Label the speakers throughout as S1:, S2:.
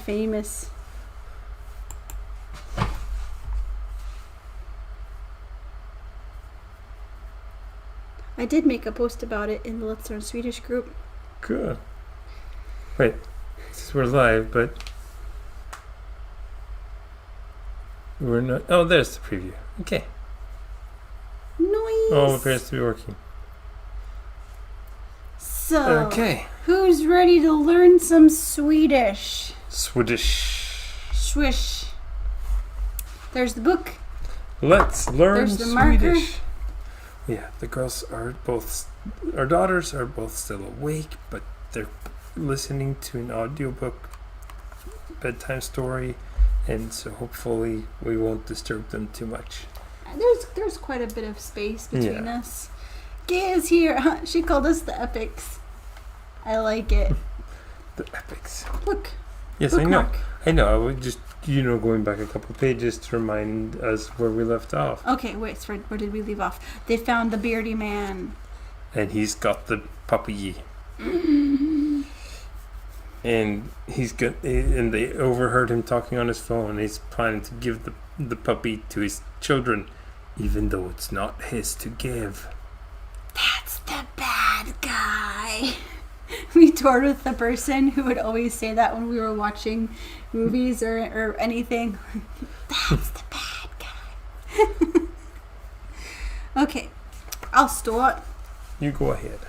S1: famous. I did make a post about it in the Let's Learn Swedish group.
S2: Good. Wait, since we're live, but we're not. Oh, there's the preview. Okay.
S1: Nice.
S2: Oh, it appears to be working.
S1: So,
S2: Okay.
S1: who's ready to learn some Swedish?
S2: Swedish.
S1: Swish. There's the book.
S2: Let's learn
S1: There's the marker.
S2: Swedish. Yeah, the girls are both, our daughters are both still awake, but they're listening to an audiobook bedtime story, and so hopefully we won't disturb them too much.
S1: There's quite a bit of space between us. Gay is here. She called us the epics. I like it.
S2: The epics.
S1: Look.
S2: Yes,
S1: Bookmark.
S2: I know. I would just, going back a couple pages to remind us where we left off.
S1: Okay, wait, sorry, where did we leave off? They found the beardy man.
S2: And he's got the puppy. And and they overheard him talking on his phone, and he's planning to give the puppy to his children, even though it's not his to give.
S1: That's the bad guy. We toured with the person who would always say that when we were watching movies or anything. That's the bad guy. Okay, I'll start.
S2: You go ahead.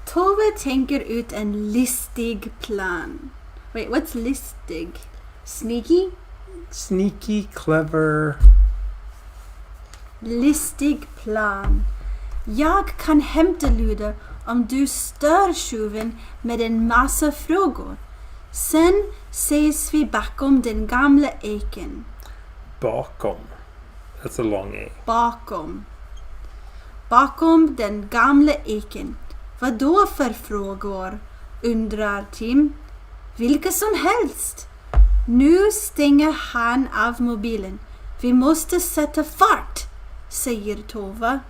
S1: Tove tänker ut en listig plan. Wait, what's listig? Sneaky?
S2: Sneaky, clever.
S1: Listig plan. Jag kan hämta Luda om du stör tjuven med en massa frågor. Sen ses vi bakom den gamla eken.
S2: Bakom. That's a long A.
S1: Bakom. Bakom den gamla eken. Vad då för frågor? Undrar Tim. Vilka som helst. Nu stänger han av mobilen. Vi måste sätta fart, säger Tova.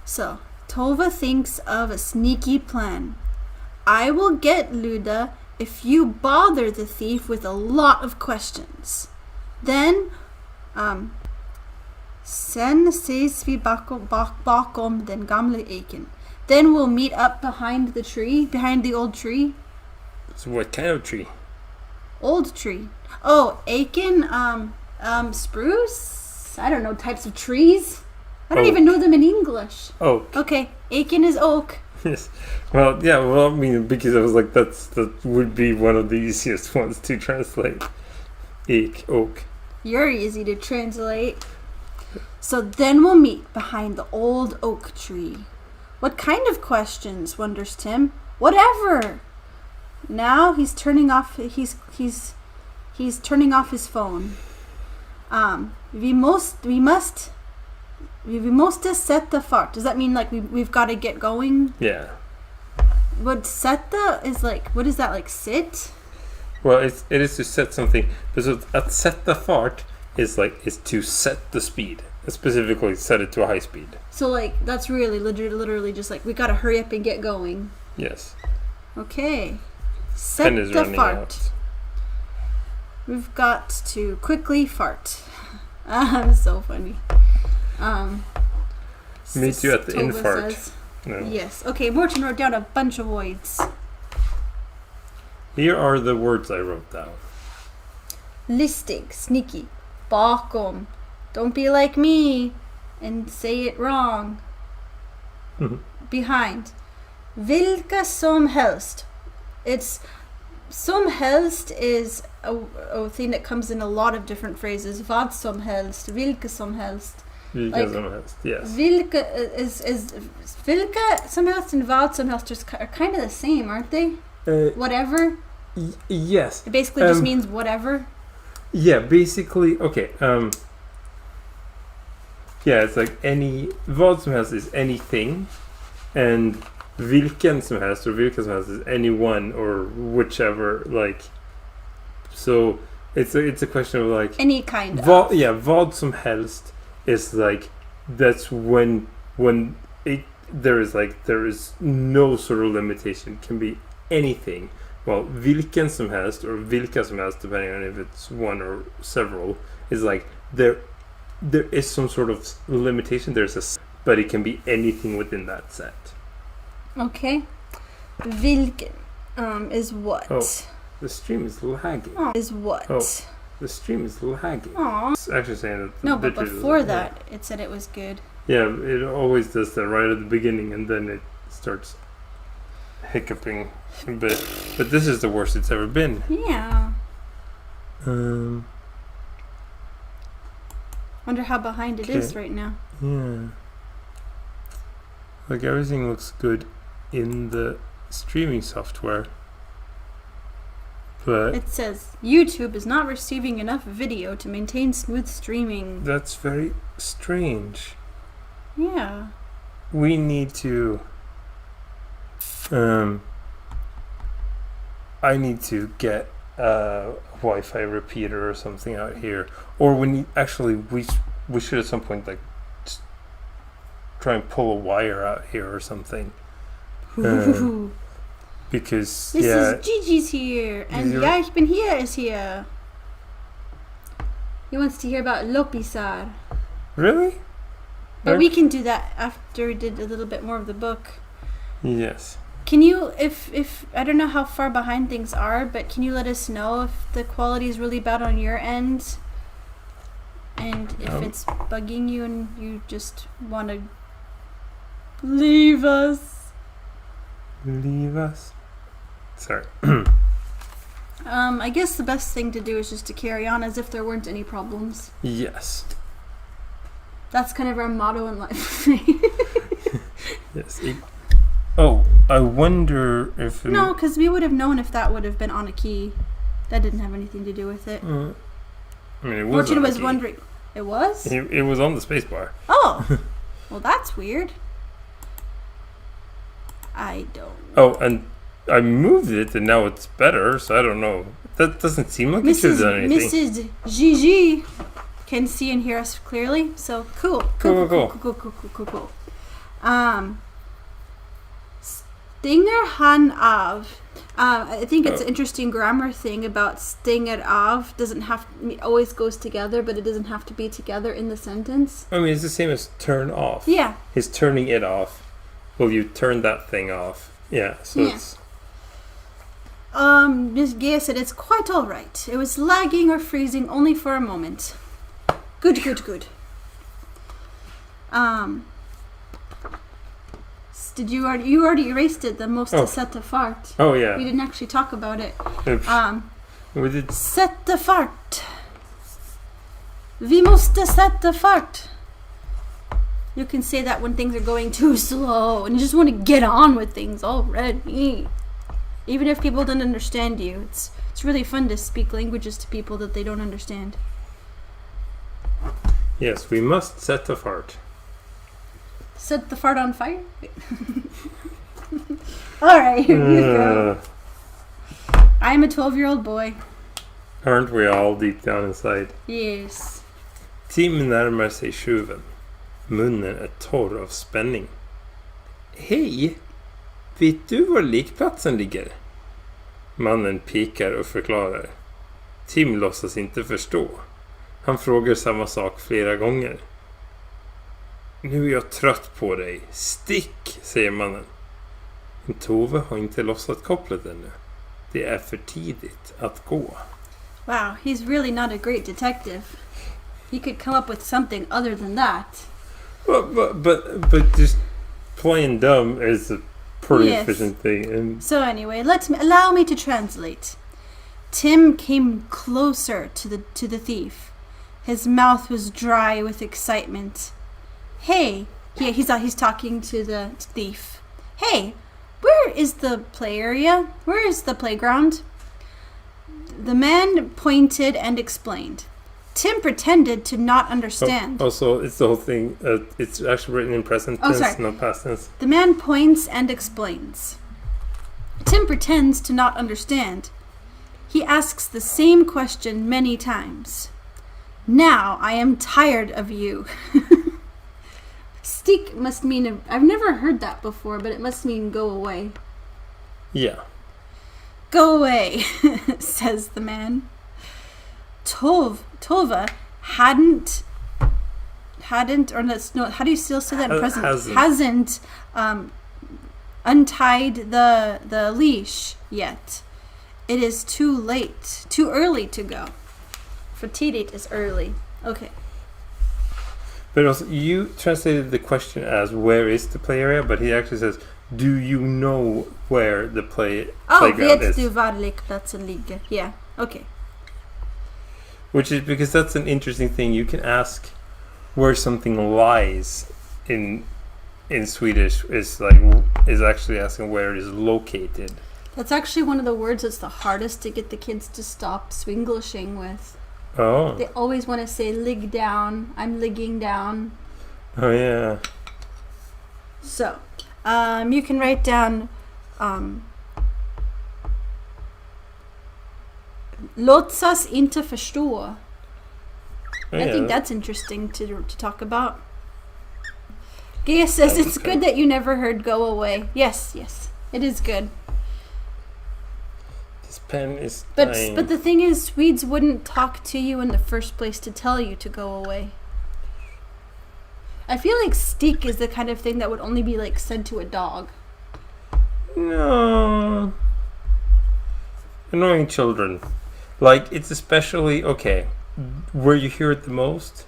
S1: So, Tova thinks of a sneaky plan. I will get Luda if you bother the thief with a lot of questions. Then, sen ses vi bakom den gamla eken. Then we'll meet up behind the old tree.
S2: So what kind of tree?
S1: Old tree. Oh, eken, spruce? I don't know, types of trees. I don't even know them in English.
S2: Oak.
S1: Okay, eken is oak.
S2: Yes. Well, yeah, I mean, because I was like, that would be one of the easiest ones to translate. Oak.
S1: You're easy to translate. So then we'll meet behind the old oak tree. What kind of questions, wonders Tim. Whatever. Now he's turning off he's turning off his phone. We must set the fart. Does that mean like we've got to get going?
S2: Yeah.
S1: What setta is like? What is that, like sit?
S2: Well, it is to set something. Because at set the fart is to set the speed. Specifically, set it to a high speed.
S1: So like that's really literally just like we got to hurry up and get going.
S2: Yes.
S1: Okay. Set the fart.
S2: Out.
S1: We've got to quickly fart. So funny.
S2: Meet you at the
S1: Tova
S2: infart.
S1: says.
S2: No.
S1: Yes. Okay, Morton wrote down a bunch of words.
S2: Here are the words I wrote down.
S1: Listig, sneaky, bakom. Don't be like me and say it wrong. Behind. Vilka som helst. It's som helst is a thing that comes in a lot of different phrases. Vad som helst, vilka som helst.
S2: Vilka som helst, yes.
S1: Vilka is vilka som helst and vad som helst are kind of the same, aren't they? Whatever.
S2: Yes.
S1: It basically just means whatever.
S2: Yeah, basically. Okay. Yeah, it's like vad som helst is anything, and vilken som helst or vilka som helst is anyone or whichever. Like, so it's a question of like
S1: any kind of.
S2: Yeah, vad som helst is like that's when there is no sort of limitation. It can be anything. Well, vilken som helst, or vilka som helst, depending on if it's one or several, is like there is some sort of limitation. But it can be anything within that set.
S1: Okay. Vilken is what?
S2: Oh, the stream is lagging.
S1: Is what?
S2: Oh, the stream is lagging.
S1: Aw.
S2: It's actually saying that.
S1: No, but before that, it said it was good.
S2: Yeah, it always does that right at the beginning, and then it starts hiccuping a bit. But this is the worst it's ever been.
S1: Yeah. Wonder how behind it is right now.
S2: Yeah. Like everything looks good in the streaming software. But
S1: it says YouTube is not receiving enough video to maintain smooth streaming.
S2: That's very strange.
S1: Yeah.
S2: We need to I need to get a Wi-Fi repeater or something out here, or we should at some point like try and pull a wire out here or something. Because
S1: this is Gigi's here, and Ja, ich bin hier is here. He wants to hear about Lopisar.
S2: Really?
S1: But we can do that after we did a little bit more of the book.
S2: Yes.
S1: Can you, if I don't know how far behind things are, but can you let us know if the quality is really bad on your end? And if it's bugging you and you just want to leave us.
S2: Leave us? Sorry.
S1: I guess the best thing to do is just to carry on as if there weren't any problems.
S2: Yes.
S1: That's kind of our motto in life.
S2: Yes. I wonder if...
S1: No, because we would have known if that would have been on a key. That didn't have anything to do with it.
S2: I mean, it was
S1: Fortune
S2: on a
S1: was
S2: key.
S1: wondering... It was?
S2: It was on the spacebar.
S1: Oh! Well, that's weird. I don't know.
S2: Oh, and I moved it, and now it's better, so I don't know. That doesn't seem like it should have done anything.
S1: Mrs. Gigi can see and hear us clearly, so cool. Cool. Stinger han av. I think it's an interesting grammar thing about stinger av. Doesn't have always goes together, but it doesn't have to be together in the sentence.
S2: I mean, it's the same as turn off.
S1: Yeah.
S2: He's turning it off. Well, you turn that thing off. Yeah, so it's...
S1: Miss Gaya said it's quite alright. It was lagging or freezing only for a moment. Good. Did you already erased it, the måste sätta fart.
S2: Oh, yeah.
S1: We didn't actually talk about it.
S2: Oops. We did...
S1: Sätta fart. Vi måste sätta fart. You can say that when things are going too slow and you just want to get on with things already. Even if people don't understand you. It's really fun to speak languages to people that they don't understand.
S2: Yes, we must set the fart.
S1: Set the fart on fire? Alright, here you go. I'm a 12-year-old boy.
S2: Aren't we all deep down inside?
S1: Yes.
S2: Tim närmar sig tjuven. Munnen är torr av spänning. Hej! Vet du var lekplatsen ligger? Mannen pekar och förklarar. Tim låtsas inte förstå. Han frågar samma sak flera gånger. Nu är jag trött på dig. Stick, säger mannen. Men Tove har inte lossat kopplet ännu. Det är för tidigt att gå.
S1: Wow, he's really not a great detective. He could come up with something other than that.
S2: But just playing dumb is a pretty efficient thing. And
S1: so anyway, allow me to translate. Tim came closer to the thief. His mouth was dry with excitement. Hey, he's talking to the thief. Hey, where is the play area? Where is the playground? The man pointed and explained. Tim pretended to not understand.
S2: Also, it's the whole thing. It's actually written in present tense, not past tense.
S1: The man points and explains. Tim pretends to not understand. He asks the same question many times. Now I am tired of you. Stick must mean... I've never heard that before, but it must mean go away.
S2: Yeah.
S1: Go away, says the man. Tova hadn't, or that's no. How do you still say that in present? Hasn't untied the leash yet. It is too late, too early to go. For tidigt is early. Okay.
S2: But also, you translated the question as where is the play area, but he actually says, do you know where the playground is?
S1: Vet du var lekplatsen ligger? Yeah. Okay.
S2: Which is because that's an interesting thing. You can ask where something lies in Swedish is actually asking where it is located.
S1: That's actually one of the words that's the hardest to get the kids to stop Swinglishing with.
S2: Oh.
S1: They always want to say lig down. I'm ligging down.
S2: Oh yeah.
S1: So, you can write down låtsas inte förstå.
S2: Oh,
S1: I think that's interesting to talk about. Gia says it's good that you never heard go away. Yes, it is good.
S2: This pen is dying.
S1: But the thing is, Swedes wouldn't talk to you in the first place to tell you to go away. I feel like stick is the kind of thing that would only be like said to a dog.
S2: No. Annoying children. Like, it's especially, okay, where you hear it the most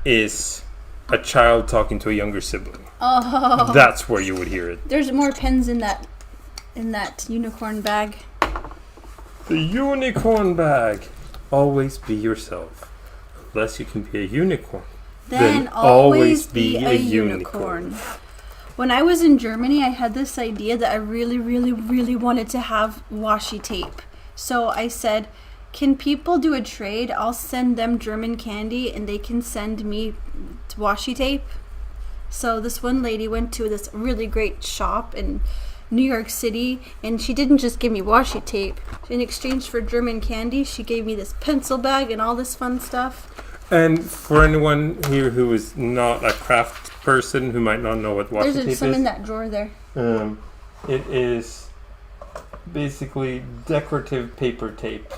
S2: is a child talking to a younger sibling.
S1: Oh.
S2: That's where you would hear it.
S1: There's more pens in that unicorn bag.
S2: The unicorn bag. Always be yourself. Unless you can be a unicorn.
S1: Then always be a unicorn. When I was in Germany, I had this idea that I really, really, really wanted to have washi tape. So I said, can people do a trade? I'll send them German candy and they can send me washi tape. So this one lady went to this really great shop in New York City, and she didn't just give me washi tape. In exchange for German candy, she gave me this pencil bag and all this fun stuff.
S2: And for anyone here who is not a craft person who might not know what washi tape is.
S1: There's some in that drawer there.
S2: It is basically decorative paper tape.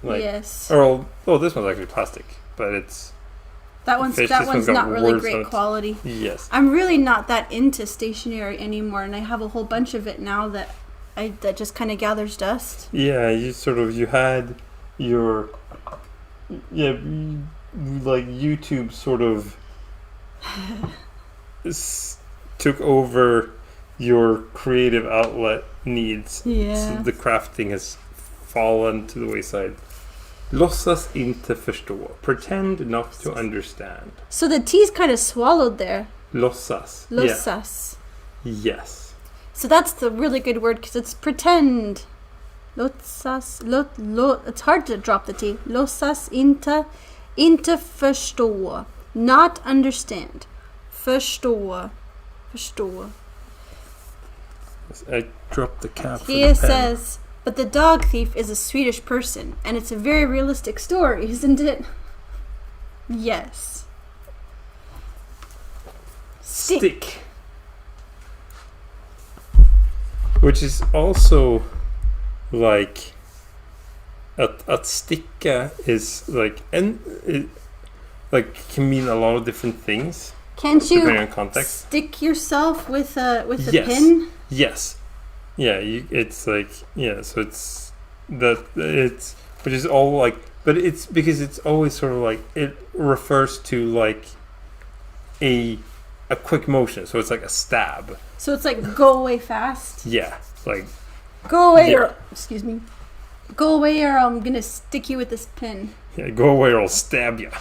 S1: Yes.
S2: Or this one's actually plastic, but it's
S1: that one's not really great quality.
S2: Yes.
S1: I'm really not that into stationery anymore, and I have a whole bunch of it now that just kind of gathers dust.
S2: Yeah, you had your like YouTube sort of took over your creative outlet needs.
S1: Yeah.
S2: So the crafting has fallen to the wayside. Låtsas inte förstå. Pretend not to understand.
S1: So the T's kind of swallowed there.
S2: Låtsas.
S1: Låtsas.
S2: Yeah. Yes.
S1: So that's the really good word because it's pretend. Låtsas. It's hard to drop the T. Låtsas inte förstå. Not understand. Förstå.
S2: I dropped the cap for
S1: He
S2: the pen.
S1: says, but the dog thief is a Swedish person, and it's a very realistic story, isn't it? Yes.
S2: Stick. Which is also like att sticka is like can mean a lot of different things.
S1: Can't you
S2: depending on context.
S1: Stick yourself with a
S2: yes.
S1: pin?
S2: Yes. Yeah, it's like so it's that it's which is all like, but it's because it's always sort of like it refers to like a quick motion, so it's like a stab.
S1: So it's like go away fast.
S2: Yeah, like
S1: go away or excuse me, go away or I'm gonna stick you with this pin.
S2: Yeah, go away or I'll stab you.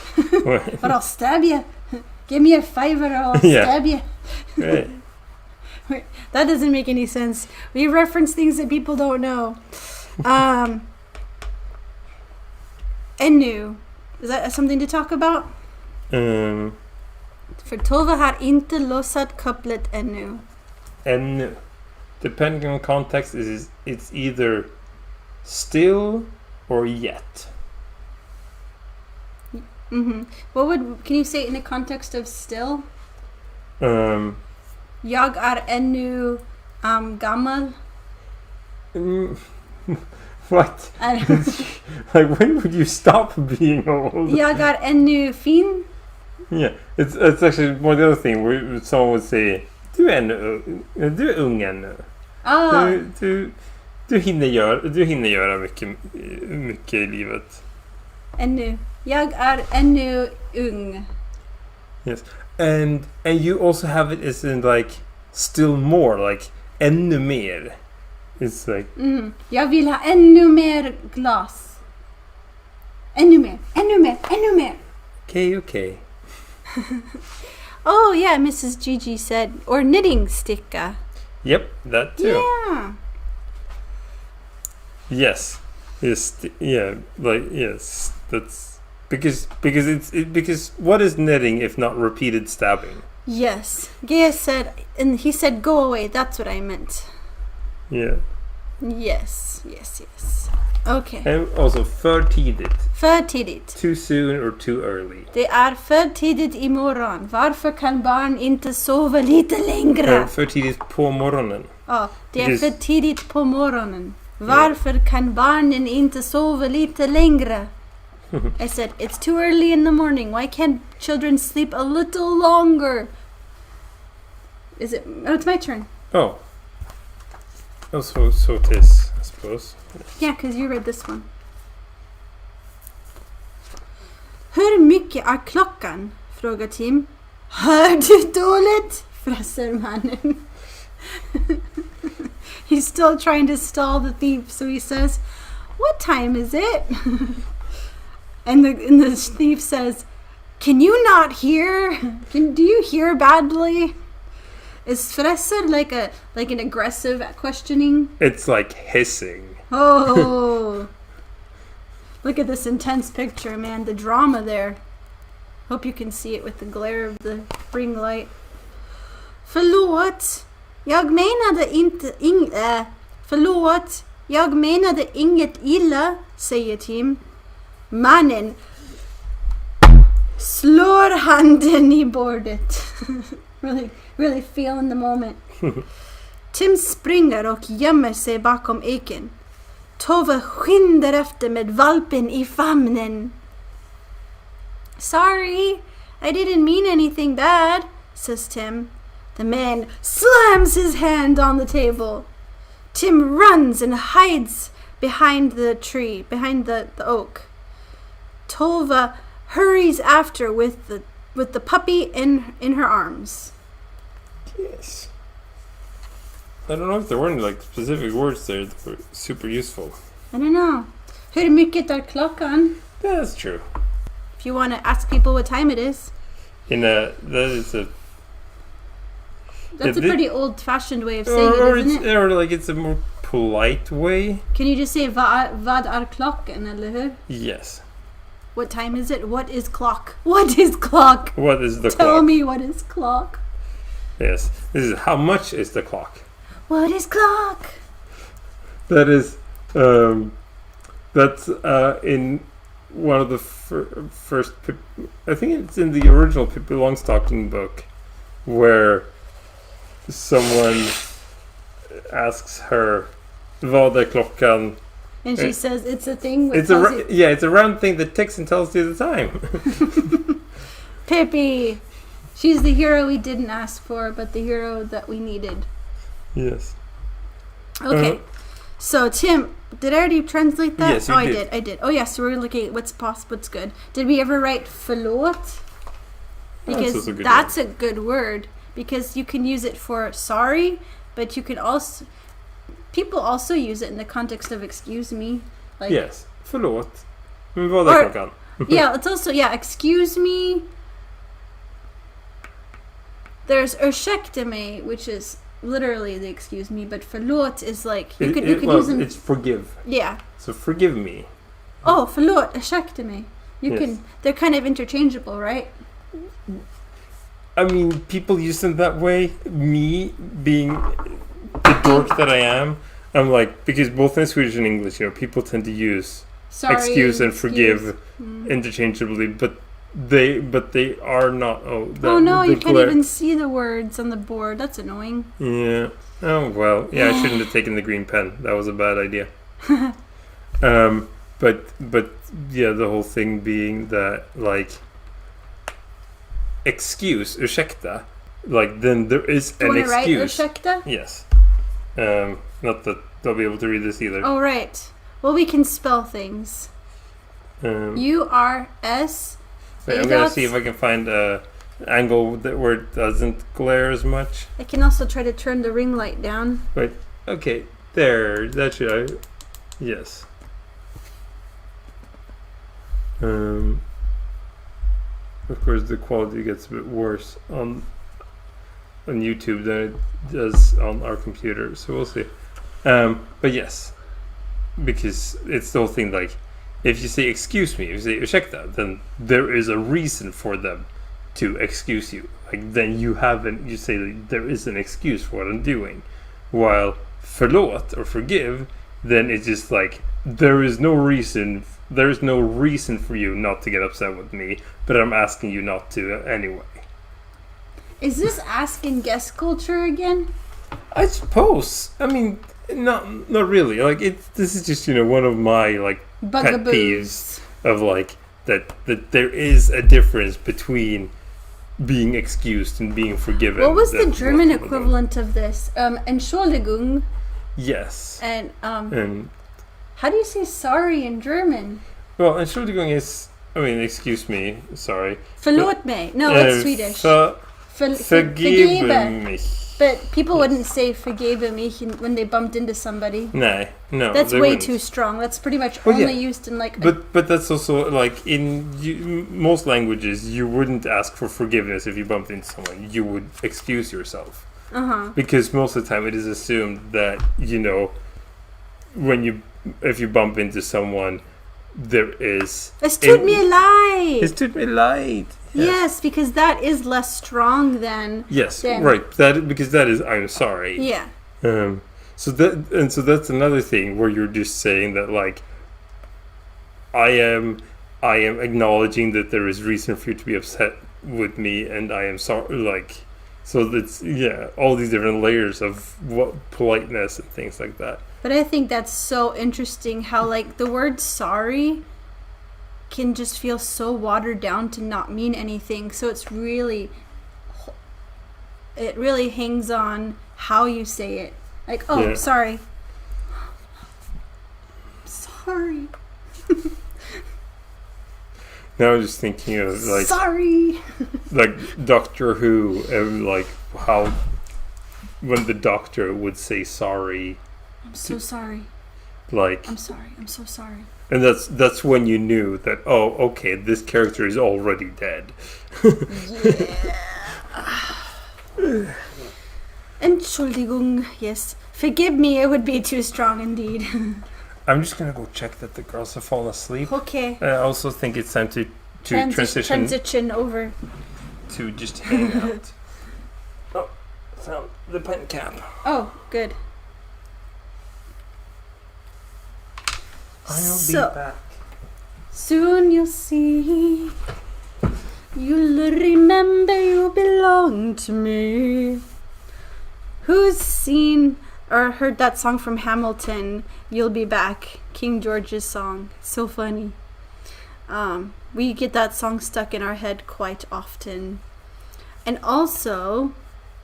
S1: But I'll stab you. Give me a $5 or I'll stab you.
S2: Right.
S1: Wait, that doesn't make any sense. We reference things that people don't know. Ännu. Is that something to talk about? För Tova har inte lossat kopplet ännu.
S2: Ännu. Depending on context, it's either still or yet.
S1: Mm-hmm. Can you say it in the context of still? Jag är ännu gammal.
S2: What? Like, when would you stop being old?
S1: Jag är ännu fin.
S2: Yeah, it's actually one the other thing where someone would say, du är ung ännu. Du hinner göra mycket i livet.
S1: Ännu. Jag är ännu ung.
S2: Yes. And you also have it as in like still more, like ännu mer. It's like
S1: Jag vill ha ännu mer glas. Ännu mer.
S2: Okay.
S1: Oh yeah, Mrs. Gigi said, or knitting sticka.
S2: Yep, that too.
S1: Yeah.
S2: Yes. Yes. That's because what is knitting if not repeated stabbing?
S1: Yes. Gea said, and he said, go away. That's what I meant.
S2: Yeah.
S1: Yes. Okay.
S2: And also för tidigt.
S1: För tidigt.
S2: Too soon or too early.
S1: Det är för tidigt imorgon. Varför kan barn inte sova lite längre?
S2: För tidigt på morgonen.
S1: Ja, det är för tidigt på morgonen. Varför kan barnen inte sova lite längre? I said, it's too early in the morning. Why can't children sleep a little longer? Is it? Oh, it's my turn.
S2: Oh. Oh, so it is, I suppose.
S1: Yeah, because you read this one. Hur mycket är klockan? Frågar Tim. Hör du dåligt? Fräser mannen. He's still trying to stall the thief, so he says, what time is it? and the thief says, can you not hear? Do you hear badly? Is fräser like an aggressive questioning?
S2: It's like hissing.
S1: Oh. Look at this intense picture, man. The drama there. Hope you can see it with the glare of the ring light. Förlåt. Jag menade inget illa, säger Tim. Mannen slår handen i bordet. really feeling the moment. Tim springer och gömmer sig bakom eken. Tove skyndar efter med valpen i famnen. Sorry, I didn't mean anything bad, says Tim. The man slams his hand on the table. Tim runs and hides behind the tree, behind the oak. Tova hurries after with the puppy in her arms.
S2: Yes. I don't know if there weren't like specific words there that were super useful.
S1: I don't know. Hur mycket är klockan?
S2: Yeah, that's true.
S1: If you want to ask people what time it is. That's a pretty old-fashioned way of saying it, isn't it?
S2: Or like it's a more polite way.
S1: Can you just say vad är klockan, eller hur?
S2: Yes.
S1: What time is it? What is clock? What is clock?
S2: What is the clock?
S1: Tell me what is clock.
S2: Yes. This is how much is the clock?
S1: What is clock?
S2: That is that's in one of the first I think it's in the original Pippi Longstocking book where someone asks her vad är klockan,
S1: and she says it's a thing with
S2: it's a round thing that ticks and tells you the time.
S1: Pippi, she's the hero we didn't ask for, but the hero that we needed.
S2: Yes.
S1: Okay. So Tim, did I already translate that?
S2: Yes, you did.
S1: I did. Oh yeah, so we're looking at what's possible, what's good. Did we ever write förlåt? Because that's a good word. Because you can use it for sorry, but you can also people also use it in the context of excuse me. Like,
S2: yes, förlåt. Men vad är klockan?
S1: Yeah, it's also excuse me. There's ursäkta mig, which is literally the excuse me, but förlåt is like you could use them.
S2: It's forgive.
S1: Yeah.
S2: So forgive me.
S1: Oh, förlåt, ursäkta mig. They're kind of interchangeable, right?
S2: I mean, people use them that way. Me being the dork that I am, I'm like, because both in Swedish and English, people tend to use
S1: sorry,
S2: excuse and forgive interchangeably, but they are not.
S1: Oh no, you can't even see the words on the board. That's annoying.
S2: Yeah. Oh well. Yeah, I shouldn't have taken the green pen. That was a bad idea. But yeah, the whole thing being that like excuse, ursäkta, like then there is
S1: Do you
S2: an
S1: want to write
S2: excuse.
S1: ursäkta?
S2: Yes. Not that they'll be able to read this either.
S1: Oh, right. Well, we can spell things. U-R-S.
S2: Wait, I'm gonna see if I can find a angle where it doesn't glare as much.
S1: I can also try to turn the ring light down.
S2: Wait. Okay. There. That should. Yes. Of course, the quality gets a bit worse on YouTube than it does on our computer, so we'll see. But yes, because it's the whole thing. Like, if you say "excuse me," if you say "ursäkta," then there is a reason for them to excuse you. Like, then you haven't. You say that there is an excuse for what I'm doing. While "förlåt" or "forgive," then it's just like there is no reason. There is no reason for you not to get upset with me, but I'm asking you not to anyway.
S1: Is this asking guest culture again?
S2: I suppose. I mean, not really. Like this is just one of my like pet peeves of like that there is a difference between being excused and being forgiven.
S1: What was the German equivalent of this? Entschuldigung.
S2: Yes.
S1: And how do you say sorry in German?
S2: Well, Entschuldigung is, excuse me, sorry.
S1: Förlåt mig. No, it's Swedish.
S2: Vergebe mich.
S1: But people wouldn't say vergebe mich when they bumped into somebody.
S2: No.
S1: That's way too strong. That's pretty much only used in like...
S2: But that's also like in most languages, you wouldn't ask for forgiveness if you bumped into someone. You would excuse yourself.
S1: Uh-huh.
S2: Because most of the time it is assumed that, if you bump into someone, there is...
S1: Es tut mir leid!
S2: Es tut mir leid!
S1: Yes, because that is less strong than...
S2: Yes, right. Because that is, I'm sorry.
S1: Yeah.
S2: So that's another thing where you're just saying that, like, I am acknowledging that there is reason for you to be upset with me, and I am sorry, like... So that's, all these different layers of politeness and things like that.
S1: But I think that's so interesting how, like, the word sorry can just feel so watered down to not mean anything. So it really hangs on how you say it. Like, sorry. Sorry.
S2: Now I'm just thinking of, like...
S1: Sorry!
S2: Like, Doctor Who, like, how... When the Doctor would say sorry...
S1: I'm so sorry.
S2: Like...
S1: I'm sorry. I'm so sorry.
S2: And that's when you knew that, oh, okay, this character is already dead.
S1: Yeah. Entschuldigung, yes. Forgive me, it would be too strong indeed.
S2: I'm just going to go check that the girls have fallen asleep.
S1: Okay.
S2: I also think it's time to
S1: transition over.
S2: To just hang out. Oh, found the pen cap.
S1: Oh, good.
S2: I'll be back.
S1: Soon you'll see. You'll remember you belong to me. Who's seen or heard that song from Hamilton, You'll Be Back, King George's song? So funny. We get that song stuck in our head quite often. And also,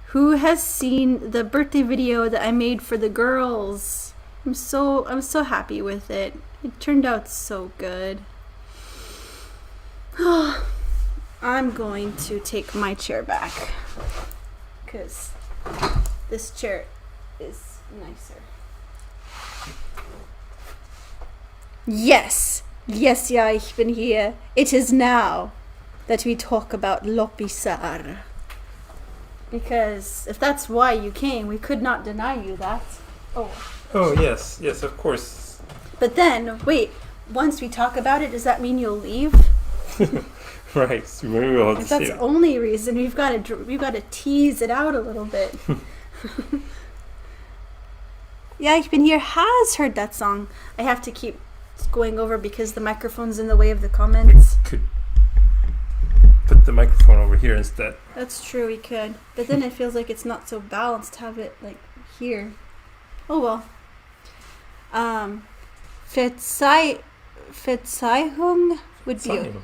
S1: who has seen the birthday video that I made for the girls? I'm so happy with it. It turned out so good. I'm going to take my chair back because this chair is nicer. Yes, ja, ich bin hier. It is now that we talk about Loppisar. Because if that's why you came, we could not deny you that.
S2: Oh, yes, of course.
S1: But then, wait, once we talk about it, does that mean you'll leave?
S2: Right, so maybe we'll have to
S1: if that's the only reason, we've got to tease it out a little bit. Yeah, ich bin hier has heard that song. I have to keep going over because the microphone's in the way of the comments.
S2: We could put the microphone over here instead.
S1: That's true, we could. But then it feels like it's not so balanced to have it like here. Oh well. Verzeihung would
S2: Sign.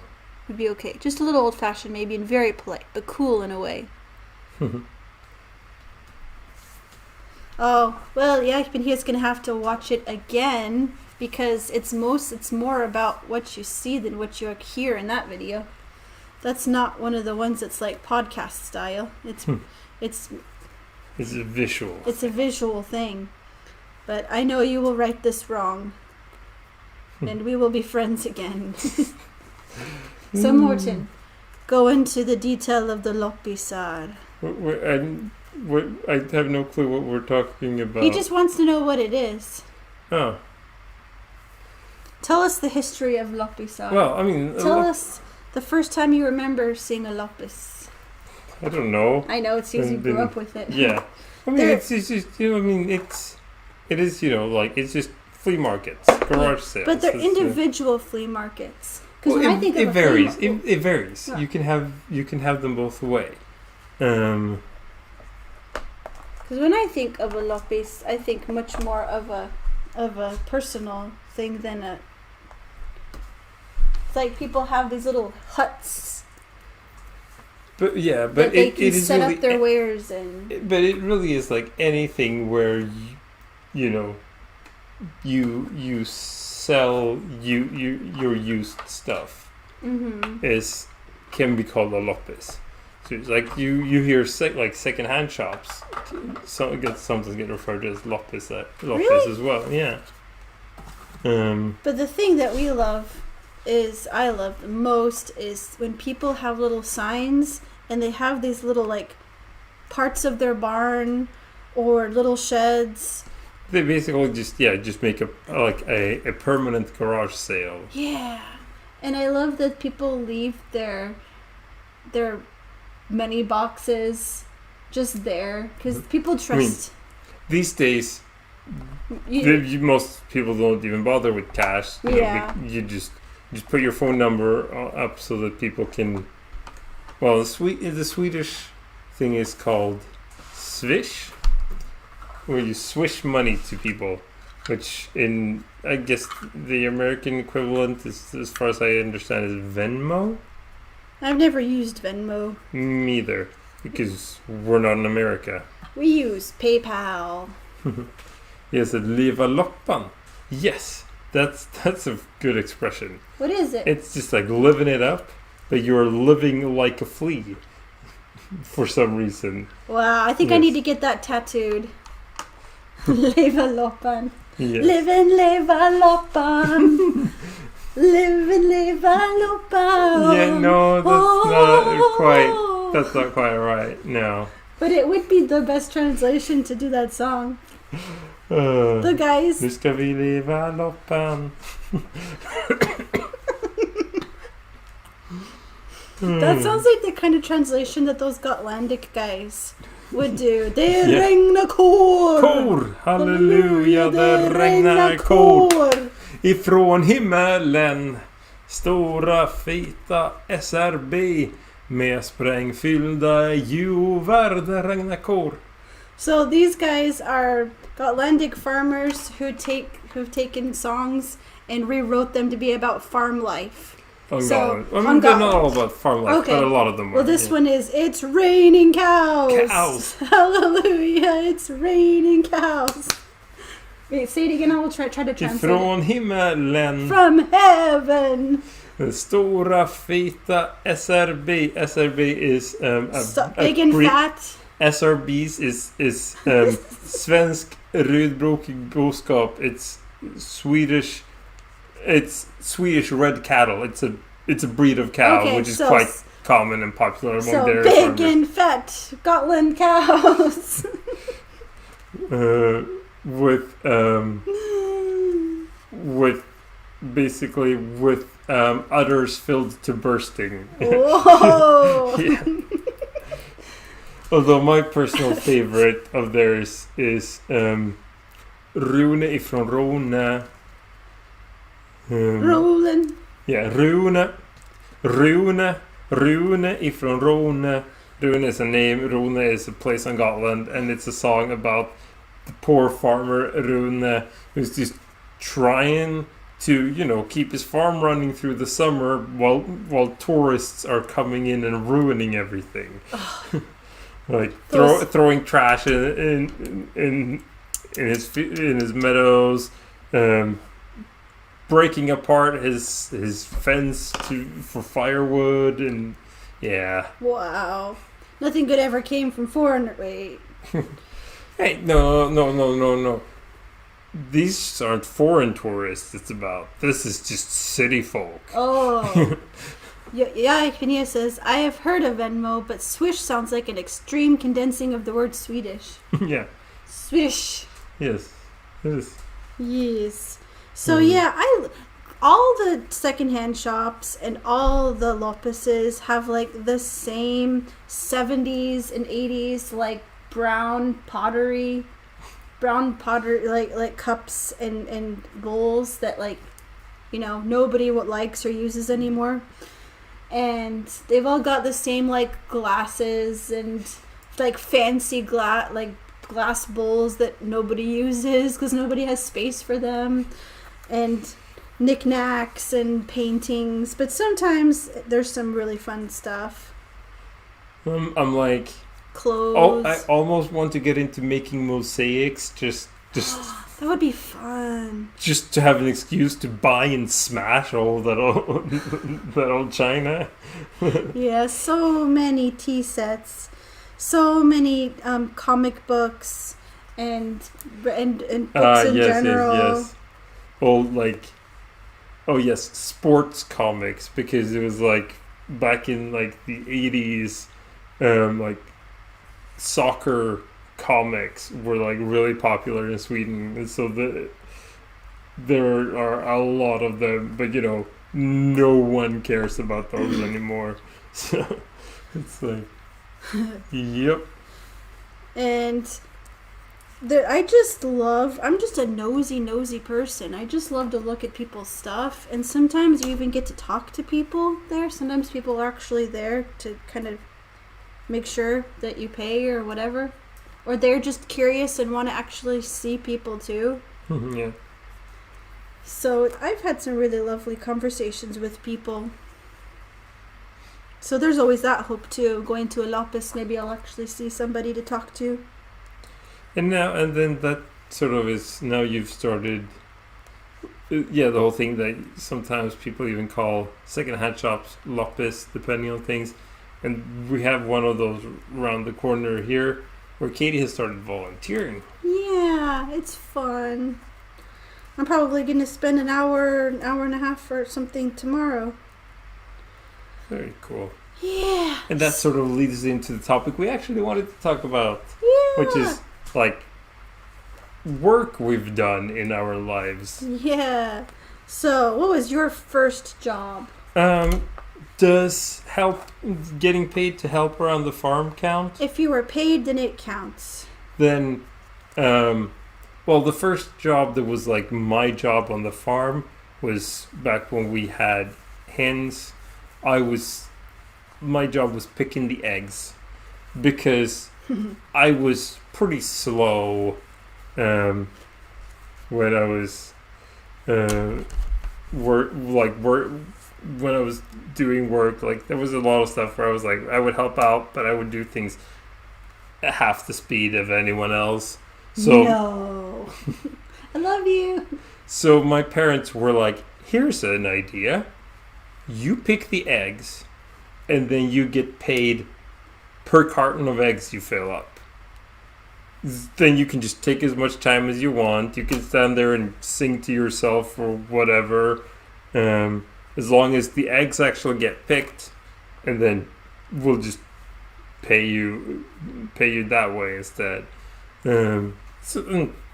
S1: be okay. Just a little old-fashioned maybe and very polite, but cool in a way. Oh, well, yeah, but he's going to have to watch it again because it's more about what you see than what you hear in that video. That's not one of the ones that's like podcast style. It's
S2: a visual.
S1: It's a visual thing. But I know you will write this wrong. And we will be friends again. So Morten, go into the detail of the loppisar.
S2: I have no clue what we're talking about.
S1: He just wants to know what it is.
S2: Oh.
S1: Tell us the history of loppisar.
S2: Well, I mean...
S1: Tell us the first time you remember seeing a loppis.
S2: I don't know.
S1: I know, it seems you grew up with it.
S2: Yeah. I mean, it's just, you know, I mean, it is, you know, like, it's just flea markets, garage sales.
S1: But they're individual flea markets. Because
S2: Well,
S1: when I think of
S2: it
S1: a
S2: varies.
S1: flea
S2: It varies.
S1: Yeah.
S2: You can have them both way.
S1: Because when I think of a loppis, I think much more of a personal thing than a. It's like people have these little huts.
S2: But yeah,
S1: That
S2: but
S1: they can
S2: it is
S1: set
S2: really,
S1: up their wares in.
S2: But it really is like anything where you sell your used stuff can be called a loppis. So it's like you hear like secondhand shops, sometimes get referred to as loppis
S1: Really?
S2: as well. Yeah.
S1: But the thing that I love the most is when people have little signs and they have these little like parts of their barn or little sheds.
S2: They basically just make a permanent garage sale.
S1: Yeah, and I love that people leave their money boxes just there because people trust.
S2: I mean, these days, most people don't even bother with cash. You just put your phone number up so that people can. Well, the Swedish thing is called Swish, where you swish money to people, which I guess the American equivalent is, as far as I understand, is Venmo.
S1: I've never used Venmo.
S2: Me either, because we're not in America.
S1: We use PayPal.
S2: Yes, leva loppan. Yes, that's a good expression.
S1: What is it?
S2: It's just like living it up, but you're living like a flea for some reason.
S1: Wow, I think I need to get that tattooed. Leva loppan.
S2: Yes.
S1: Live and leva loppan. Live and leva loppan.
S2: Yeah, no, that's not quite right. No.
S1: But it would be the best translation to do that song. The guys.
S2: Nu ska vi leva loppan.
S1: That sounds like the kind of translation that those Gotlandic guys would do. Det regnar kor!
S2: Kor! Halleluja, det regnar kor! Ifrån himmelen. Stora feta SRB. Med sprängfyllda juvar, det regnar kor.
S1: So these guys are Gotlandic farmers who've taken songs and rewrote them to be about farm life.
S2: So, I mean, they're not all about farm life, but a lot of them are.
S1: Well, this one is, it's raining cows.
S2: Cows.
S1: Hallelujah, it's raining cows. Wait, say it again, I will try to translate
S2: Ifrån himmelen.
S1: From heaven.
S2: Stora feta SRB. SRB is
S1: big and fat.
S2: SRBs is svensk rödbrokig boskap. It's Swedish red cattle. It's a breed of cow, which is quite common and popular among dairy
S1: big
S2: farmers.
S1: and fat Gotland cows.
S2: with udders filled to bursting.
S1: Whoa!
S2: Yeah. Although my personal favorite of theirs is Rune ifrån Rune.
S1: Rolling.
S2: Yeah, Rune ifrån Rune. Rune is a name, Rune is a place on Gotland, and it's a song about the poor farmer Rune who's just trying to keep his farm running through the summer while tourists are coming in and ruining everything. Like throwing trash in his meadows, breaking apart his fence for firewood, and yeah.
S1: Wow, nothing good ever came from foreigner. Wait.
S2: Hey, no. These aren't foreign tourists. This is just city folk.
S1: Oh. Yeah, Kenya says, I have heard of Venmo, but Swish sounds like an extreme condensing of the word Swedish.
S2: Yeah.
S1: Swish.
S2: Yes.
S1: Yes. So all the secondhand shops and all the Lopuses have like the same 70s and 80s like brown pottery like cups and bowls that nobody likes or uses anymore. And they've all got the same like glasses and like fancy glass bowls that nobody uses because nobody has space for them, and knickknacks and paintings. But sometimes there's some really fun stuff.
S2: I'm like
S1: clothes.
S2: Oh, I almost want to get into making mosaics. Just
S1: that would be fun.
S2: Just to have an excuse to buy and smash all that old china.
S1: Yeah, so many tea sets, so many comic books and books in general.
S2: Yes. Yes, sports comics, because it was like back in like the 80s, like soccer comics were like really popular in Sweden, and so there are a lot of them, but no one cares about those anymore. So it's like, yep.
S1: And I'm just a nosy person. I just love to look at people's stuff, and sometimes you even get to talk to people there. Sometimes people are actually there to kind of make sure that you pay or whatever. Or they're just curious and want to actually see people too.
S2: Yeah.
S1: So I've had some really lovely conversations with people. So there's always that hope too. Going to a Lopus, maybe I'll actually see somebody to talk to.
S2: And then that sort of is, now you've started, the whole thing that sometimes people even call second-hand shops Lopus, depending on things. And we have one of those around the corner here, where Katie has started volunteering.
S1: Yeah, it's fun. I'm probably going to spend an hour and a half or something tomorrow.
S2: Very cool.
S1: Yeah.
S2: And that sort of leads into the topic we actually wanted to talk about.
S1: Yeah.
S2: Which is like work we've done in our lives.
S1: Yeah. So, what was your first job?
S2: Does getting paid to help around the farm count?
S1: If you were paid, then it counts.
S2: Then, the first job that was like my job on the farm was back when we had hens. My job was picking the eggs, because I was pretty slow when I was when I was doing work. Like, there was a lot of stuff where I was like, I would help out, but I would do things at half the speed of anyone else. So
S1: no. I love you.
S2: So my parents were like, here's an idea. You pick the eggs, and then you get paid per carton of eggs you fill up. Then you can just take as much time as you want. You can stand there and sing to yourself or whatever. As long as the eggs actually get picked, and then we'll just pay you that way instead. So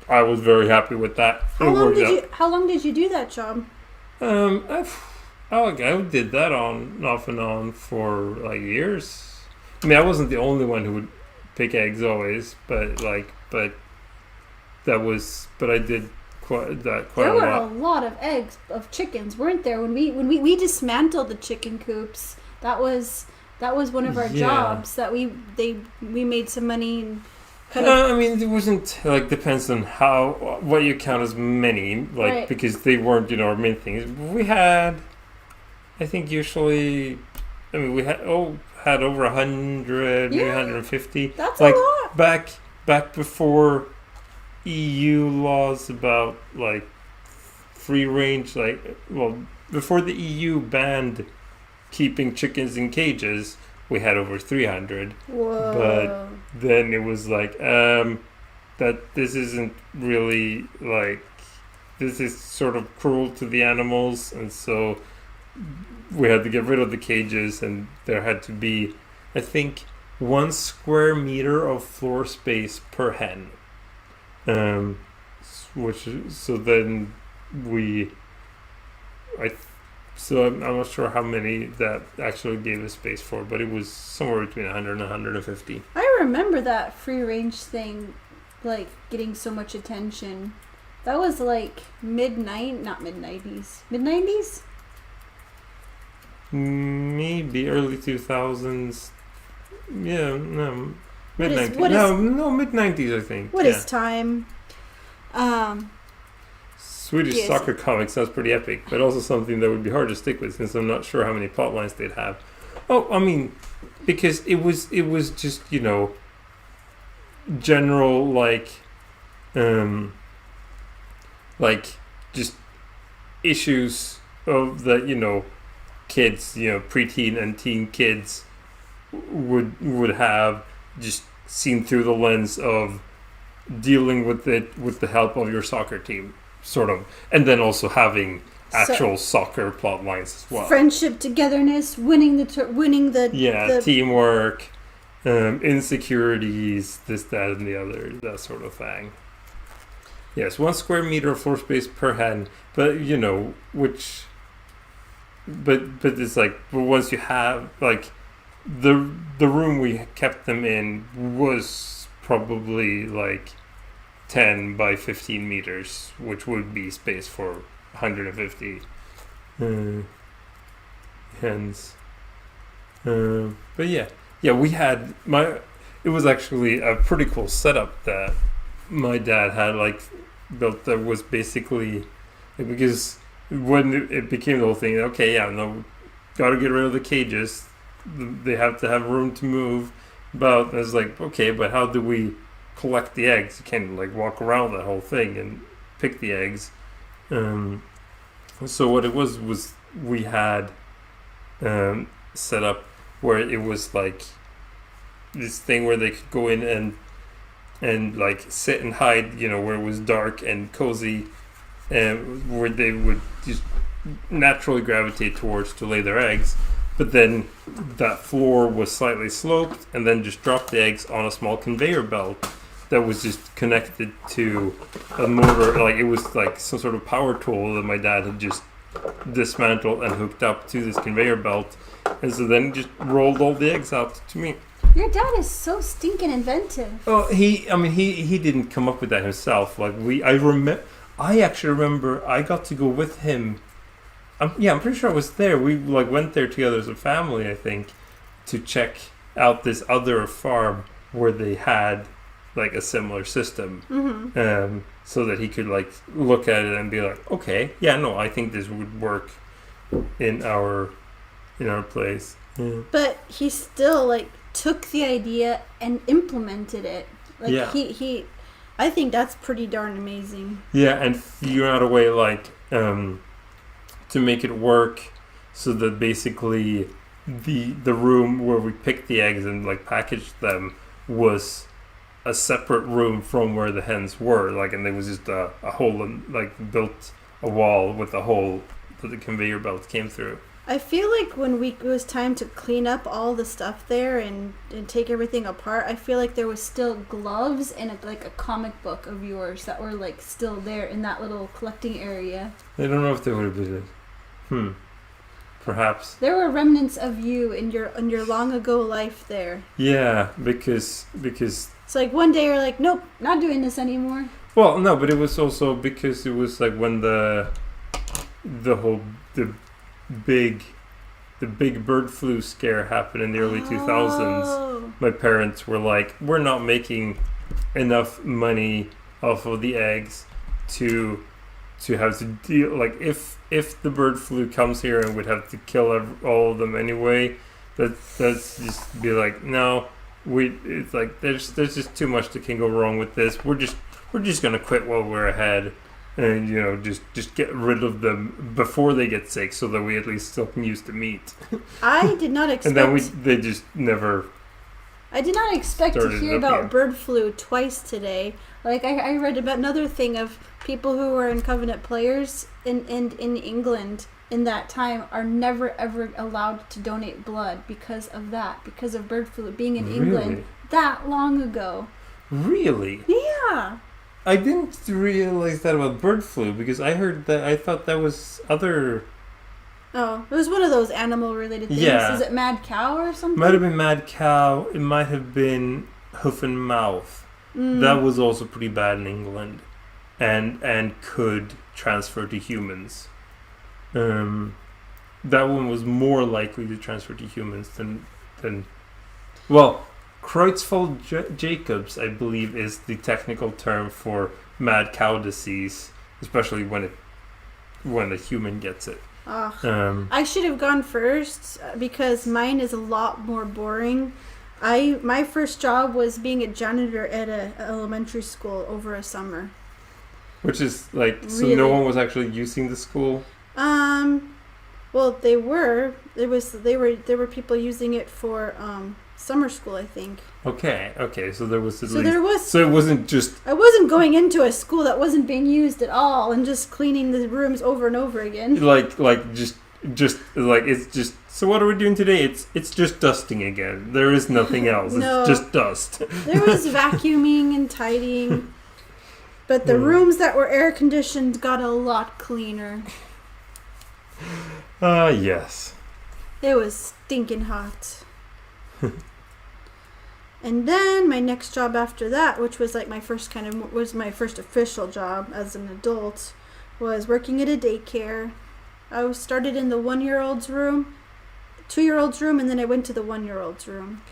S2: I was very happy with that.
S1: How long did you do that job?
S2: I did that off and on for like years. I mean, I wasn't the only one who would pick eggs always, but I did quite a lot.
S1: There were a lot of eggs of chickens, weren't there? When we dismantled the chicken coops, that was one of our jobs that we made some money and
S2: I mean, it wasn't like depends on what you count as many, like
S1: Right.
S2: because they weren't our main things. We had, I think usually, I mean we had over 100, maybe
S1: Yeah.
S2: 150.
S1: That's
S2: like
S1: a lot.
S2: back before EU laws about like free range, before the EU banned keeping chickens in cages, we had over 300.
S1: Whoa.
S2: Then it was like that this isn't really like this is sort of cruel to the animals, and so we had to get rid of the cages, and there had to be, I think, 1 square meter of floor space per hen. So then I'm not sure how many that actually gave us space for, but it was somewhere between 100 and 150.
S1: I remember that free range thing, like, getting so much attention. That was like not mid-90s. Mid-90s?
S2: Maybe early 2000s. Yeah, no.
S1: What is-
S2: Mid-90s.
S1: what is-
S2: No, mid-90s, I think.
S1: What
S2: yeah.
S1: is time?
S2: Swedish
S1: Yes.
S2: soccer comic sounds pretty epic, but also something that would be hard to stick with since I'm not sure how many plot lines they'd have. Oh, I mean, because it was just, general, just issues of the, kids, preteen and teen kids would have, just seen through the lens of dealing with it with the help of your soccer team, sort of, and then also having actual soccer plot lines as well.
S1: Friendship, togetherness, winning the
S2: teamwork, insecurities, this, that, and the other, that sort of thing. Yes, 1 square meter of floor space per hen, but but it's like, but once you have like the room we kept them in was probably like 10 by 15 meters, which would be space for 150 hens. But yeah, we had it was actually a pretty cool setup that my dad had built, that was basically because when it became the whole thing, okay, yeah, no, gotta get rid of the cages, they have to have room to move about. I was like, okay, but how do we collect the eggs? You can't walk around that whole thing and pick the eggs. So what it was we had set up where it was like this thing where they could go in and sit and hide, where it was dark and cozy, where they would just naturally gravitate towards to lay their eggs. But then that floor was slightly sloped, and then just drop the eggs on a small conveyor belt that was just connected to a motor. It was like some sort of power tool that my dad had just dismantled and hooked up to this conveyor belt, and so then just rolled all the eggs out to me.
S1: Your dad is so stinking inventive.
S2: Oh, he didn't come up with that himself. I actually remember I got to go with him. I'm pretty sure I was there. We went there together as a family, I think, to check out this other farm where they had a similar system, so that he could look at it and be like, okay, yeah, no, I think this would work in our place. Yeah.
S1: But he still took the idea and implemented it. He I think that's pretty darn amazing.
S2: Yeah, and figure out a way to make it work so that basically the room where we picked the eggs and packaged them was a separate room from where the hens were, and there was just a hole and built a wall with a hole that the conveyor belt came through.
S1: I feel like when it was time to clean up all the stuff there and take everything apart, I feel like there was still gloves and a comic book of yours that were still there in that little collecting area.
S2: I don't know if they would have been it. Perhaps.
S1: There were remnants of you in your long ago life there.
S2: Yeah, because
S1: it's one day you're like, nope, not doing this anymore.
S2: Well, no, but it was also because it was when the big bird flu scare happened in the early 2000s. My parents were like, we're not making enough money off of the eggs to have to deal, like, if the bird flu comes here and would have to kill all of them anyway, that's just be like, no, it's like there's just too much that can go wrong with this. We're just gonna quit while we're ahead, and just get rid of them before they get sick, so that we at least still can use the meat.
S1: I did not expect.
S2: And then they just never.
S1: I did not expect to hear about
S2: here.
S1: bird flu twice today. Like, I read about another thing of people who were in Covenant players in England in that time are never ever allowed to donate blood because of that, because of bird flu being in England that long ago.
S2: Really?
S1: Yeah.
S2: I didn't realize that about bird flu, because I thought that was other.
S1: Oh, it was one of those animal-related things.
S2: Yeah.
S1: Is it mad cow or something?
S2: Might have been mad cow. It might have been hoof and mouth. That was also pretty bad in England, and could transfer to humans. That one was more likely to transfer to humans than well, Creutzfeldt-Jacobs, I believe, is the technical term for mad cow disease, especially when a human gets it.
S1: I should have gone first because mine is a lot more boring. My first job was being a janitor at an elementary school over a summer.
S2: Which is like, so
S1: Really?
S2: no one was actually using the school?
S1: Well, they were. There were people using it for summer school, I think.
S2: Okay, so there was at
S1: So
S2: least.
S1: there was.
S2: So it wasn't just.
S1: I wasn't going into a school that wasn't being used at all and just cleaning the rooms over and over again.
S2: Like just like, it's just. So what are we doing today? It's just dusting again. There is nothing else.
S1: No.
S2: It's just dust.
S1: There was vacuuming and tidying, but the rooms that were air conditioned got a lot cleaner.
S2: Yes.
S1: It was stinking hot. And then my next job after that, which was like my first official job as an adult, was working at a daycare. I started in the 1-year-old's room, 2-year-old's room, and then I went to the 1-year-old's room.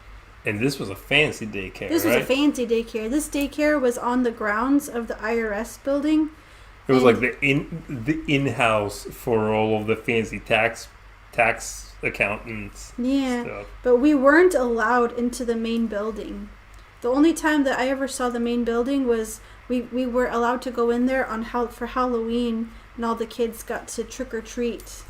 S2: And this was a fancy daycare,
S1: This was a fancy daycare. This daycare was on the grounds of the IRS building.
S2: It was like the in-house for all of the fancy tax accountants.
S1: Yeah,
S2: Stuff.
S1: but we weren't allowed into the main building. The only time that I ever saw the main building was we were allowed to go in there for Halloween, and all the kids got to trick or treat.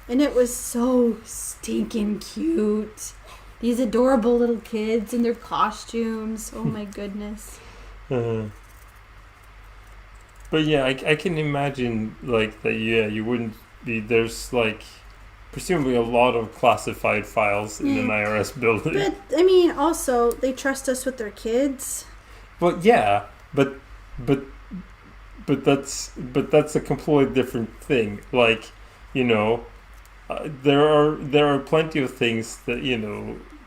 S1: And it was so stinking cute. These adorable little kids in their costumes. Oh my goodness.
S2: But yeah, I can imagine like that. Yeah, you wouldn't be. There's like presumably a lot of classified files in an IRS building.
S1: But I mean, also they trust us with their kids.
S2: Well, yeah, but that's a completely different thing. Like, there are plenty of things that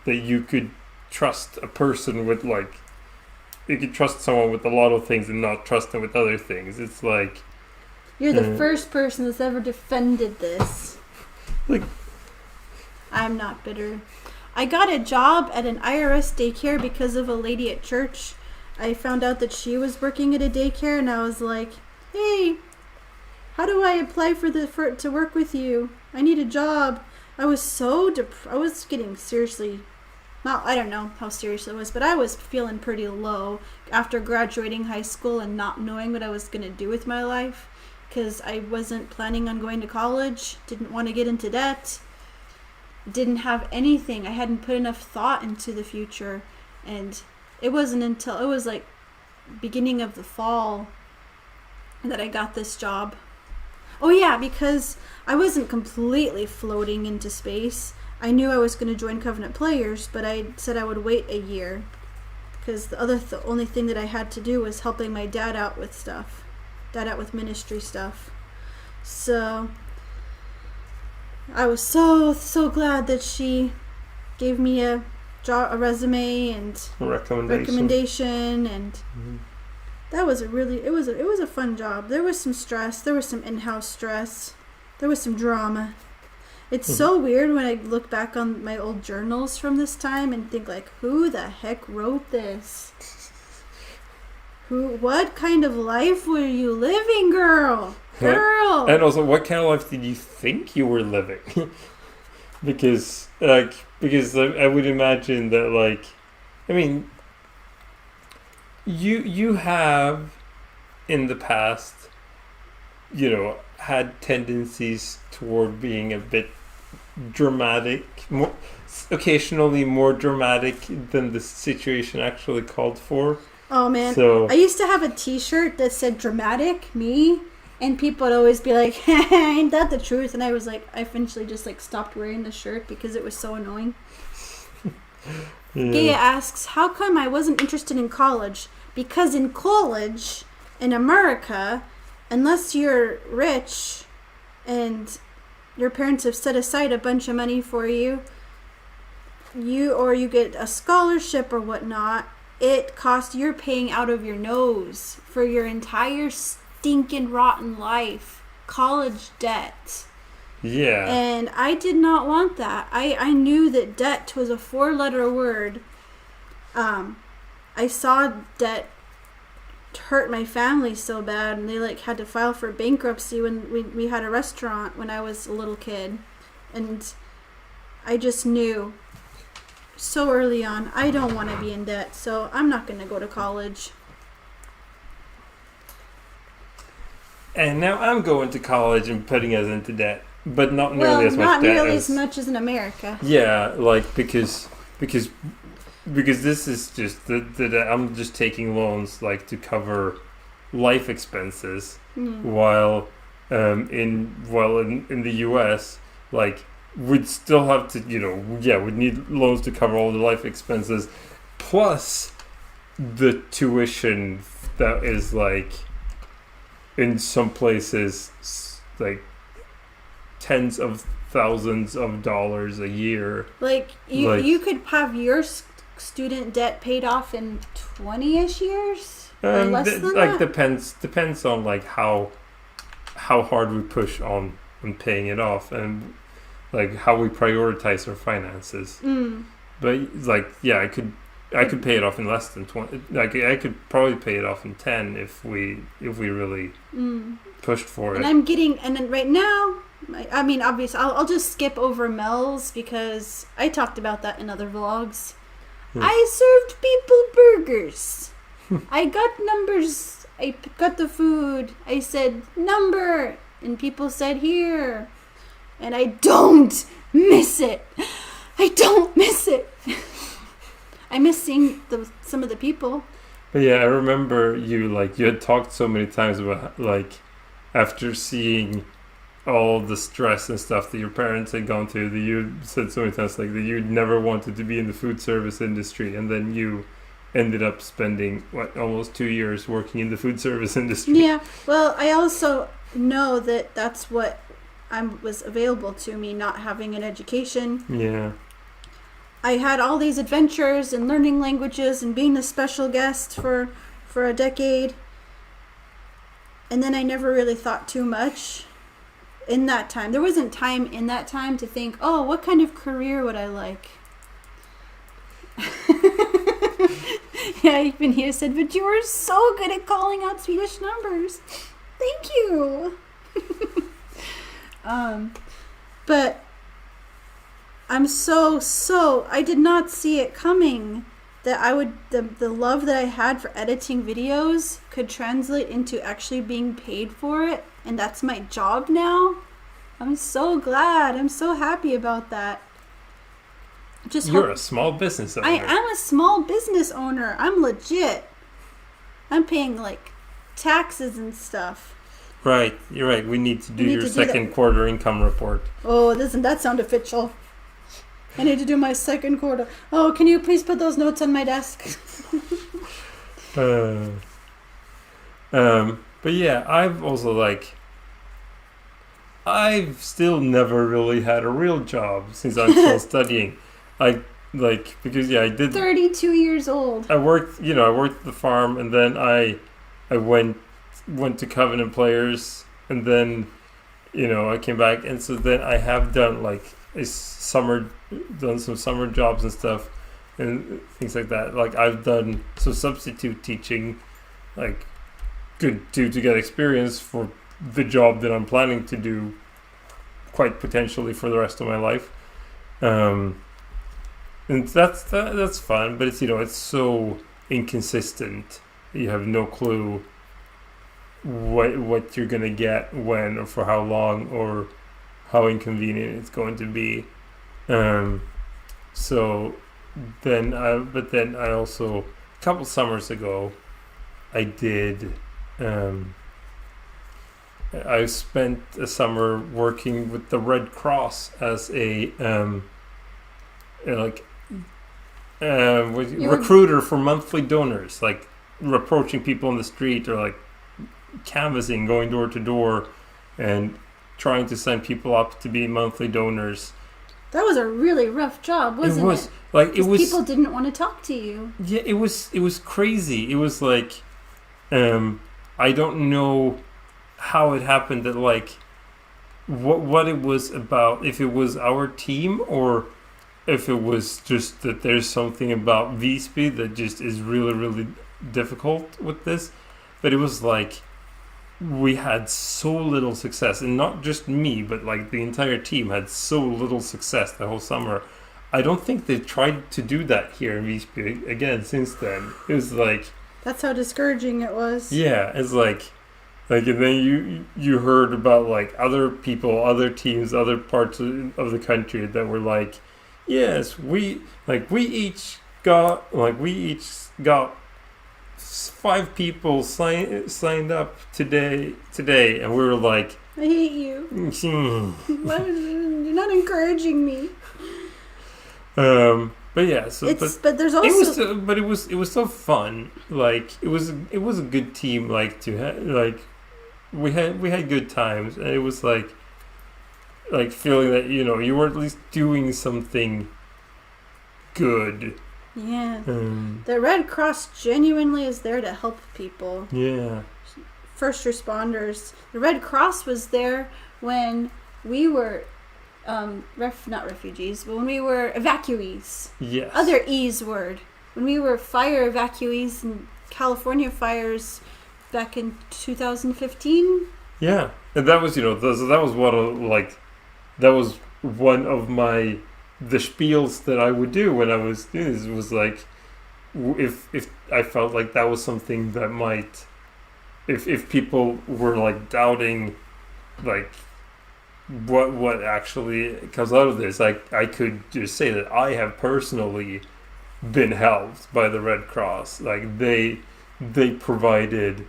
S2: that you could trust a person with. Like, you could trust someone with a lot of things and not trust them with other things. It's like,
S1: you're the first person that's ever defended this.
S2: Like,
S1: I'm not bitter. I got a job at an IRS daycare because of a lady at church. I found out that she was working at a daycare, and I was like, "Hey, how do I apply to work with you? I need a job." I was so I was getting seriously. Well, I don't know how serious it was, but I was feeling pretty low after graduating high school and not knowing what I was going to do with my life, because I wasn't planning on going to college, didn't want to get into debt, didn't have anything. I hadn't put enough thought into the future, and it wasn't until it was like beginning of the fall that I got this job. Oh yeah, because I wasn't completely floating into space. I knew I was going to join Covenant Players, but I said I would wait a year because the only thing that I had to do was helping my dad out with stuff. Dad out with ministry stuff. So I was so glad that she gave me a resume and recommendation, and that was it was a fun job. There was some stress, there was some in-house stress, there was some drama. It's so weird when I look back on my old journals from this time and think like, who the heck wrote this? What kind of life were you living, girl? Girl.
S2: And also, what kind of life did you think you were living? because I would imagine that, like, I mean, you have in the past, had tendencies toward being a bit dramatic, occasionally more dramatic than the situation actually called for.
S1: Oh man,
S2: so,
S1: I used to have a t-shirt that said dramatic me, and people would always be like, ain't that the truth? And I was like, I eventually just like stopped wearing the shirt because it was so annoying.
S2: yeah.
S1: Gaia asks, how come I wasn't interested in college? Because in college, in America, unless you're rich and your parents have set aside a bunch of money for you, you get a scholarship or whatnot, it costs, you're paying out of your nose for your entire stinking rotten life. College debt.
S2: Yeah.
S1: And I did not want that. I knew that debt was a 4-letter word. I saw debt hurt my family so bad, and they like had to file for bankruptcy when we had a restaurant when I was a little kid. And I just knew so early on, I don't want to be in debt, so I'm not going to go to college.
S2: And now I'm going to college and putting us into debt, but not nearly as much
S1: not
S2: debt
S1: nearly as much as in America.
S2: Yeah, like because this is just that I'm just taking loans like to cover life expenses, while in the US, like, we'd still have to, we'd need loans to cover all the life expenses, plus the tuition that is, like, in some places, like, tens of thousands of dollars a year.
S1: Like, you could have your student debt paid off in 20-ish years? Or less than
S2: like,
S1: that?
S2: depends on, like, how hard we push on paying it off, and like how we prioritize our finances. But like, yeah, I could pay it off in less than 20. Like, I could probably pay it off in 10 if we really pushed for it.
S1: And then right now, I mean, obviously, I'll just skip over Mel's because I talked about that in other vlogs. I served people burgers. I got numbers. I got the food. I said number, and people said here. And I don't miss it. I don't miss it. I miss seeing some of the people.
S2: But yeah, I remember you had talked so many times about, like, after seeing all the stress and stuff that your parents had gone through, that you said so many times, like, that you never wanted to be in the food service industry, and then you ended up spending almost 2 years working in the food service industry.
S1: Yeah, well, I also know that that's what was available to me, not having an education.
S2: Yeah.
S1: I had all these adventures and learning languages and being a special guest for a decade. And then I never really thought too much in that time. There wasn't time in that time to think, oh, what kind of career would I like? Yeah, even he said, but you were so good at calling out Swedish numbers. Thank you. But I'm so I did not see it coming that I would the love that I had for editing videos could translate into actually being paid for it, and that's my job now. I'm so glad. I'm so happy about that.
S2: You're a small business owner.
S1: I am a small business owner. I'm legit. I'm paying like taxes and stuff.
S2: Right, you're right. We need to do your second quarter income report.
S1: Oh, doesn't that sound official? I need to do my second quarter. Oh, can you please put those notes on my desk?
S2: But yeah, I've still never really had a real job since I'm still studying. Because I did
S1: 32 years old.
S2: I worked at the farm, and then I went to Covenant Players, and then I came back, and so then I have done done some summer jobs and stuff and things like that. Like, I've done some substitute teaching like good to get experience for the job that I'm planning to do quite potentially for the rest of my life. And that's fun, but it's it's so inconsistent. You have no clue what you're gonna get when or for how long or how inconvenient it's going to be. So then I also a couple summers ago I did I spent a summer working with the Red Cross as a recruiter for monthly donors, like approaching people on the street or like canvassing, going door to door and trying to sign people up to be monthly donors.
S1: That was a really rough job, wasn't it?
S2: Like it was.
S1: People didn't want to talk to you.
S2: Yeah, it was crazy. It was like, I don't know how it happened that like, what it was about. If it was our team or if it was just that there's something about Visby that just is really, really difficult with this. But it was like, we had so little success, and not just me, but like the entire team had so little success the whole summer. I don't think they've tried to do that here in Visby again since then. It was like,
S1: that's how discouraging it was.
S2: Yeah, it's like and then you heard about like other people, other teams, other parts of the country that were like, yes, we each got 5 people signed up today, and we were like,
S1: I hate you. You're not encouraging me.
S2: But yeah, so
S1: but there's also
S2: it was so fun. Like it was a good team. Like to like we had good times, and it was like feeling that you were at least doing something good.
S1: Yeah. The Red Cross genuinely is there to help people.
S2: Yeah.
S1: First responders. The Red Cross was there when we were not refugees, but when we were evacuees.
S2: Yes.
S1: Other E's word. When we were fire evacuees in California fires back in 2015.
S2: Yeah. And that was, that was one of the spiels that I would do when I was doing this. Was like, if I felt like that was something that might, if people were like doubting, like what actually comes out of this, like I could just say that I have personally been helped by the Red Cross. Like they provided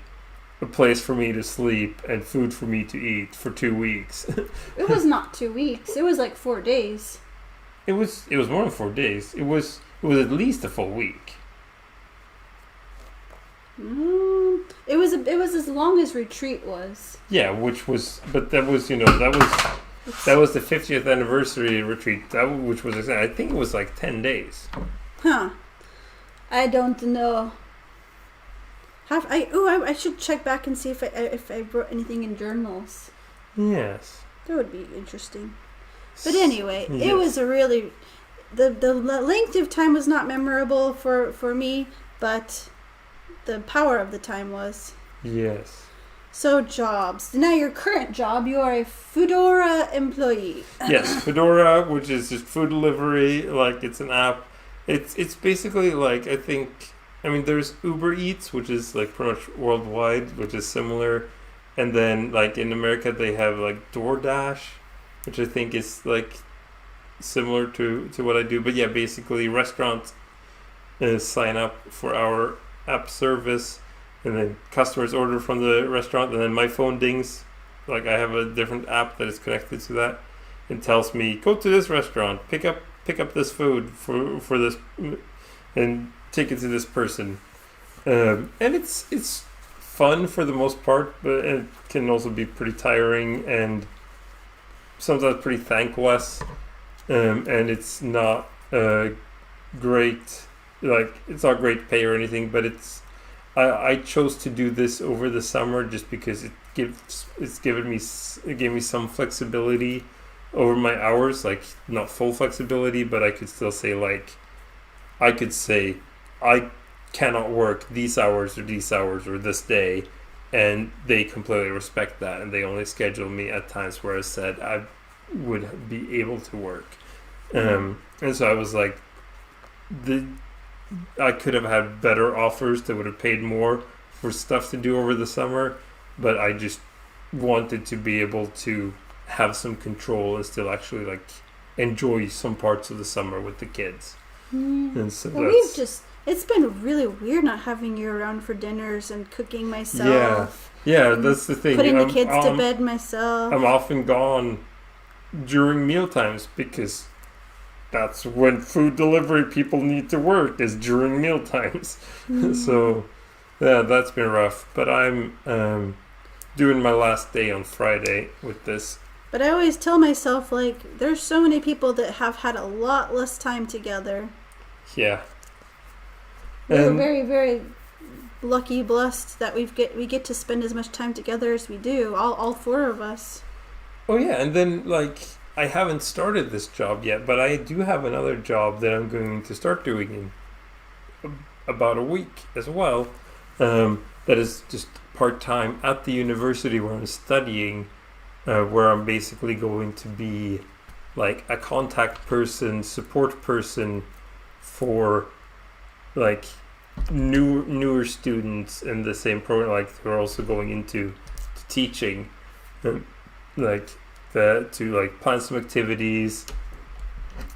S2: a place for me to sleep and food for me to eat for 2 weeks.
S1: It was not 2 weeks. It was like 4 days.
S2: It was more than 4 days. It was at least a full week.
S1: It was as long as retreat was.
S2: Yeah, but that was that was the 50th anniversary retreat. Which was, I think it was like 10 days.
S1: Huh. I don't know. I should check back and see if I wrote anything in journals.
S2: Yes.
S1: That would be interesting. But anyway,
S2: yes.
S1: It was a really... The length of time was not memorable for me, but the power of the time was.
S2: Yes.
S1: So jobs. Now your current job, you are a Foodora employee.
S2: Yes, Foodora, which is just food delivery. Like it's an app. It's basically like, there's Uber Eats, which is like pretty much worldwide, which is similar. And then like in America they have like DoorDash, which I think is like similar to what I do. But yeah, basically restaurants sign up for our app service, and then customers order from the restaurant, and then my phone dings. Like I have a different app that is connected to that and tells me, go to this restaurant, pick up this food for this, and take it to this person. And it's fun for the most part, but it can also be pretty tiring and sometimes pretty thankless, and it's not great. Like it's not great pay or anything, but I chose to do this over the summer just because it gave me some flexibility over my hours. Like not full flexibility, but I could still say I cannot work these hours or this day, and they completely respect that, and they only schedule me at times where I said I would be able to work. And so I was like, I could have had better offers that would have paid more for stuff to do over the summer, but I just wanted to be able to have some control and still actually like enjoy some parts of the summer with the kids. And so
S1: it's been really weird not having you around for dinners and cooking myself.
S2: Yeah, that's the thing.
S1: Putting the kids to bed myself.
S2: I'm often gone during meal times because that's when food delivery people need to work, is during meal times. So yeah, that's been rough. But I'm doing my last day on Friday with this.
S1: But I always tell myself, like, there's so many people that have had a lot less time together.
S2: Yeah.
S1: We're very, very lucky, blessed that we get to spend as much time together as we do, all four of us.
S2: Oh yeah, and then like I haven't started this job yet, but I do have another job that I'm going to start doing in about a week as well. That is just part-time at the university where I'm studying, where I'm basically going to be like a contact person, support person for like newer students in the same program, like who are also going into teaching, like to like plan some activities,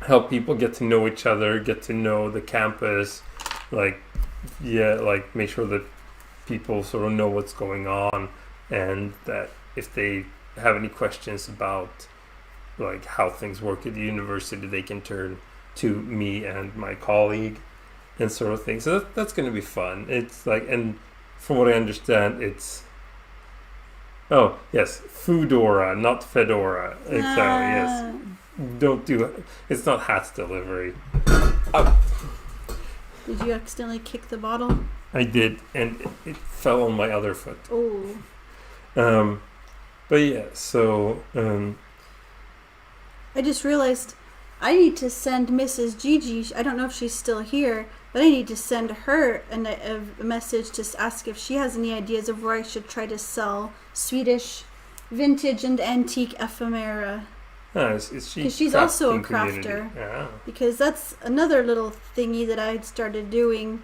S2: help people get to know each other, get to know the campus, like make sure that people sort of know what's going on, and that if they have any questions about like how things work at the university, they can turn to me and my colleague and sort of thing. So that's going to be fun. It's like, and from what I understand, it's Foodora, not Fedora. Exactly. Yes. Don't do it. It's not hats delivery. Oh.
S1: Did you accidentally kick the bottle?
S2: I did, and it fell on my other foot.
S1: Oh.
S2: But yeah, so
S1: I just realized I need to send Mrs. Gigi, I don't know if she's still here, but I need to send her a message to ask if she has any ideas of where I should try to sell Swedish vintage and antique ephemera.
S2: Is she?
S1: Because she's also a crafter.
S2: Yeah.
S1: Because that's another little thingy that I started doing.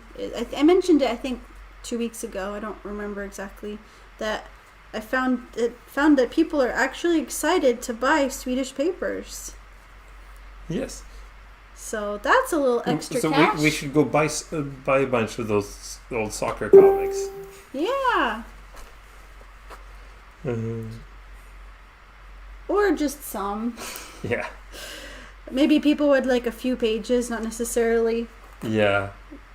S1: I mentioned it, I think, 2 weeks ago. I don't remember exactly. That I found that people are actually excited to buy Swedish papers.
S2: Yes.
S1: So that's a little extra cash.
S2: So we should go buy a bunch of those old soccer comics.
S1: Yeah. Or just some.
S2: Yeah.
S1: Maybe people would like a few pages, not necessarily
S2: a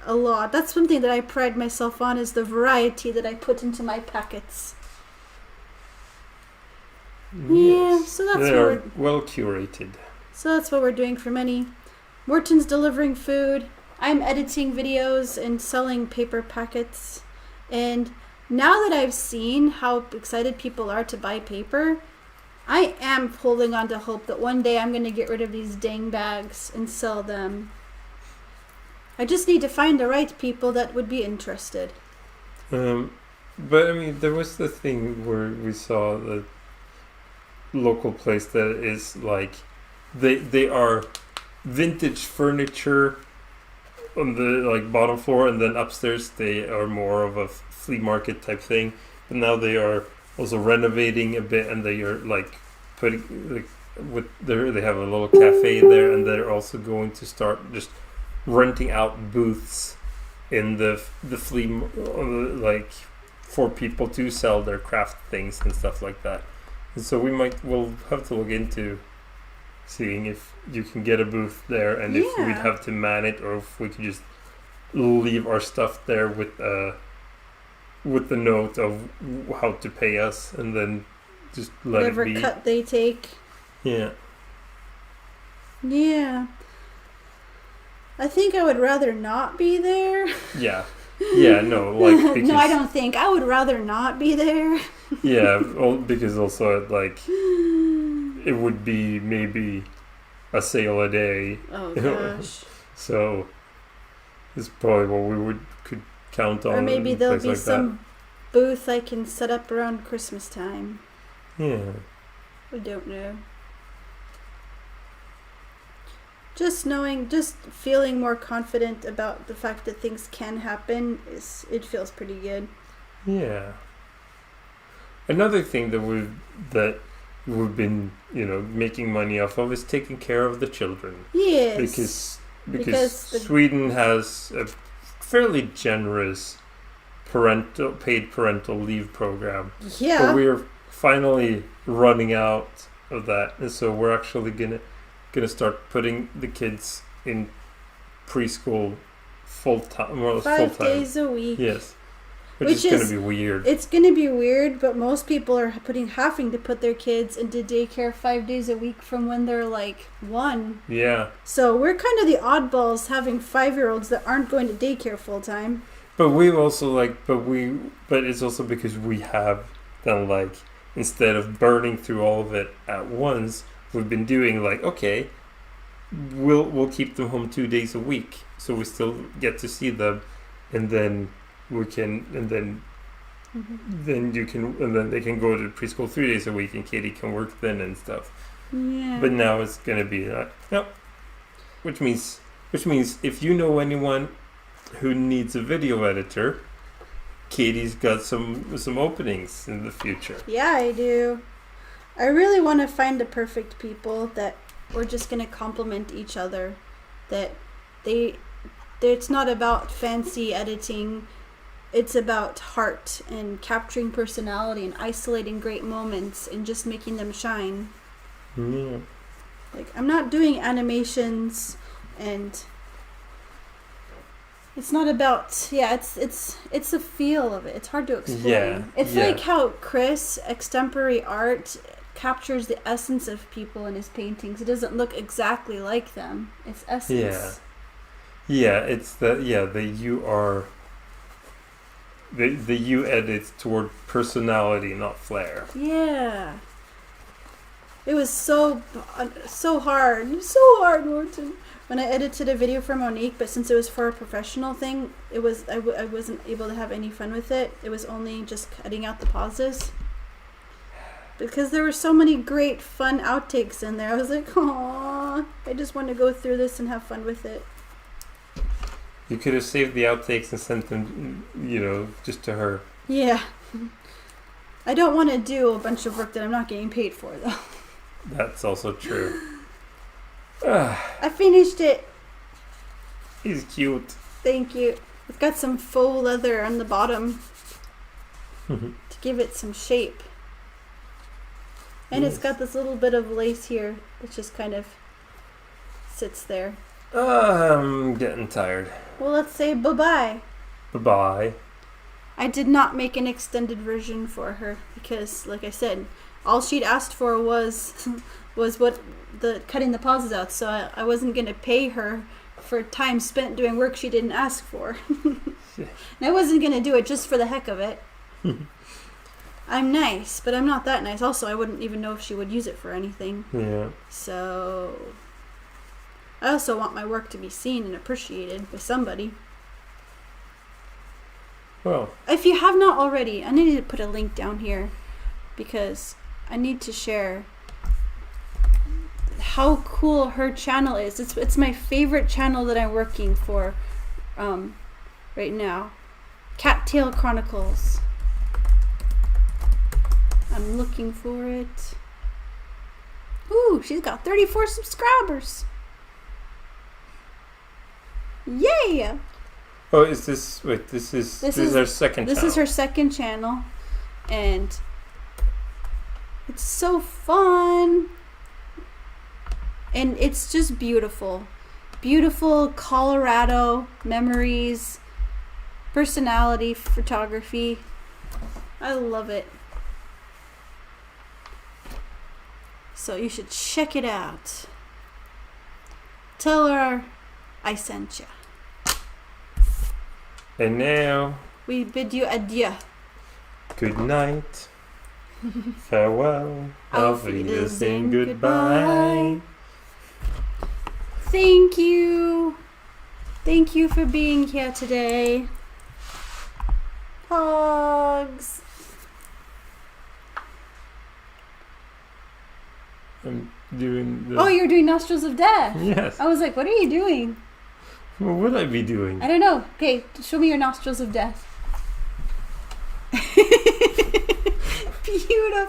S1: lot. That's something that I pride myself on, is the variety that I put into my packets.
S2: Yes.
S1: Yeah, so that's
S2: They're well curated.
S1: So that's what we're doing for Minnie. Morton's delivering food. I'm editing videos and selling paper packets. And now that I've seen how excited people are to buy paper, I am holding on to hope that one day I'm going to get rid of these dang bags and sell them. I just need to find the right people that would be interested.
S2: But I mean, there was the thing where we saw the local place that is like, they are vintage furniture on the like bottom floor, and then upstairs they are more of a flea market type thing. But now they are also renovating a bit, and they are like putting like they have a little cafe there, and they're also going to start just renting out booths in the flea like for people to sell their craft things and stuff like that. And so we'll have to look into seeing if you can get a booth there, and if we'd have to man it, or if we could just leave our stuff there with the note of how to pay us, and then just let
S1: whatever
S2: it be.
S1: Cut they take.
S2: Yeah.
S1: Yeah. I think I would rather not be there.
S2: Yeah. Yeah, no, like because,
S1: no, I don't think. I would rather not be there.
S2: Yeah, because also like it would be maybe a sale a day.
S1: Oh gosh.
S2: So it's probably what we could count on.
S1: Or maybe there'll
S2: place
S1: be
S2: like
S1: some booth I can set up around Christmas time.
S2: that. Yeah.
S1: I don't know. Just feeling more confident about the fact that things can happen it feels pretty good.
S2: Yeah. Another thing that we've been, making money off of is taking care of the children.
S1: Yes.
S2: Because Sweden has a fairly generous paid parental leave program.
S1: Yeah.
S2: But we're finally running out of that, and so we're actually gonna start putting the kids in preschool full time, more or less full
S1: 5
S2: time.
S1: days a week.
S2: Yes. Which is going to be weird.
S1: It's going to be weird, but most people are having to put their kids into daycare 5 days a week from when they're like 1.
S2: Yeah.
S1: So we're kind of the oddballs having 5-year-olds that aren't going to daycare full time.
S2: But we've also but it's also because we have done instead of burning through all of it at once, we've been doing okay, we'll keep them home 2 days a week, so we still get to see them, and then we can, and then you can, and then they can go to preschool 3 days a week, and Katie can work then and stuff.
S1: Yeah.
S2: But now it's gonna be which means if you know anyone who needs a video editor, Katie's got some openings in the future.
S1: Yeah, I do. I really want to find the perfect people that we're just going to complement each other. That it's not about fancy editing. It's about heart and capturing personality and isolating great moments and just making them shine.
S2: Yeah.
S1: I'm not doing animations, and it's not about it's the feel of it. It's hard to explain.
S2: Yeah,
S1: it's like how Chris extemporary art captures the essence of people in his paintings. It doesn't look exactly like them. It's essence.
S2: Yeah, it's the you are the you edits toward personality, not flair.
S1: Yeah. It was so hard, Morton. When I edited a video for Monique, but since it was for a professional thing, I wasn't able to have any fun with it. It was only just cutting out the pauses. Because there were so many great, fun outtakes in there. I was like, aww, I just want to go through this and have fun with it.
S2: You could have saved the outtakes and sent them, just to her.
S1: Yeah. I don't want to do a bunch of work that I'm not getting paid for, though.
S2: That's also true.
S1: I finished it.
S2: He's cute.
S1: Thank you. It's got some faux leather on the bottom to give it some shape. And It's got this little bit of lace here that just kind of sits there.
S2: I'm getting tired.
S1: Well, let's say bye-bye.
S2: Bye-bye.
S1: I did not make an extended version for her because, like I said, all she'd asked for was what the cutting the pauses out. So I wasn't going to pay her for time spent doing work she didn't ask for. And I wasn't going to do it just for the heck of it. I'm nice, but I'm not that nice. Also, I wouldn't even know if she would use it for anything.
S2: Yeah.
S1: So I also want my work to be seen and appreciated by somebody.
S2: Well,
S1: if you have not already, I need to put a link down here because I need to share how cool her channel is. It's my favorite channel that I'm working for right now. Cattail Chronicles. I'm looking for it. Ooh, she's got 34 subscribers. Yay!
S2: Oh, is this... Wait, this is her second channel.
S1: This is her second channel. And it's so fun. And it's just beautiful. Beautiful Colorado memories, personality, photography. I love it. So you should check it out. Tell her I sent you.
S2: And now
S1: we bid you adieu.
S2: Good night. Farewell.
S1: Auf
S2: Auf Wiedersehen.
S1: Wiedersehen.
S2: Goodbye.
S1: Thank you. Thank you for being here today. Hugs.
S2: I'm doing the...
S1: Oh, you're doing nostrils of death.
S2: Yes.
S1: I was like, what are you doing?
S2: What would I be doing?
S1: I don't know. Okay, show me your nostrils of death. Beautiful.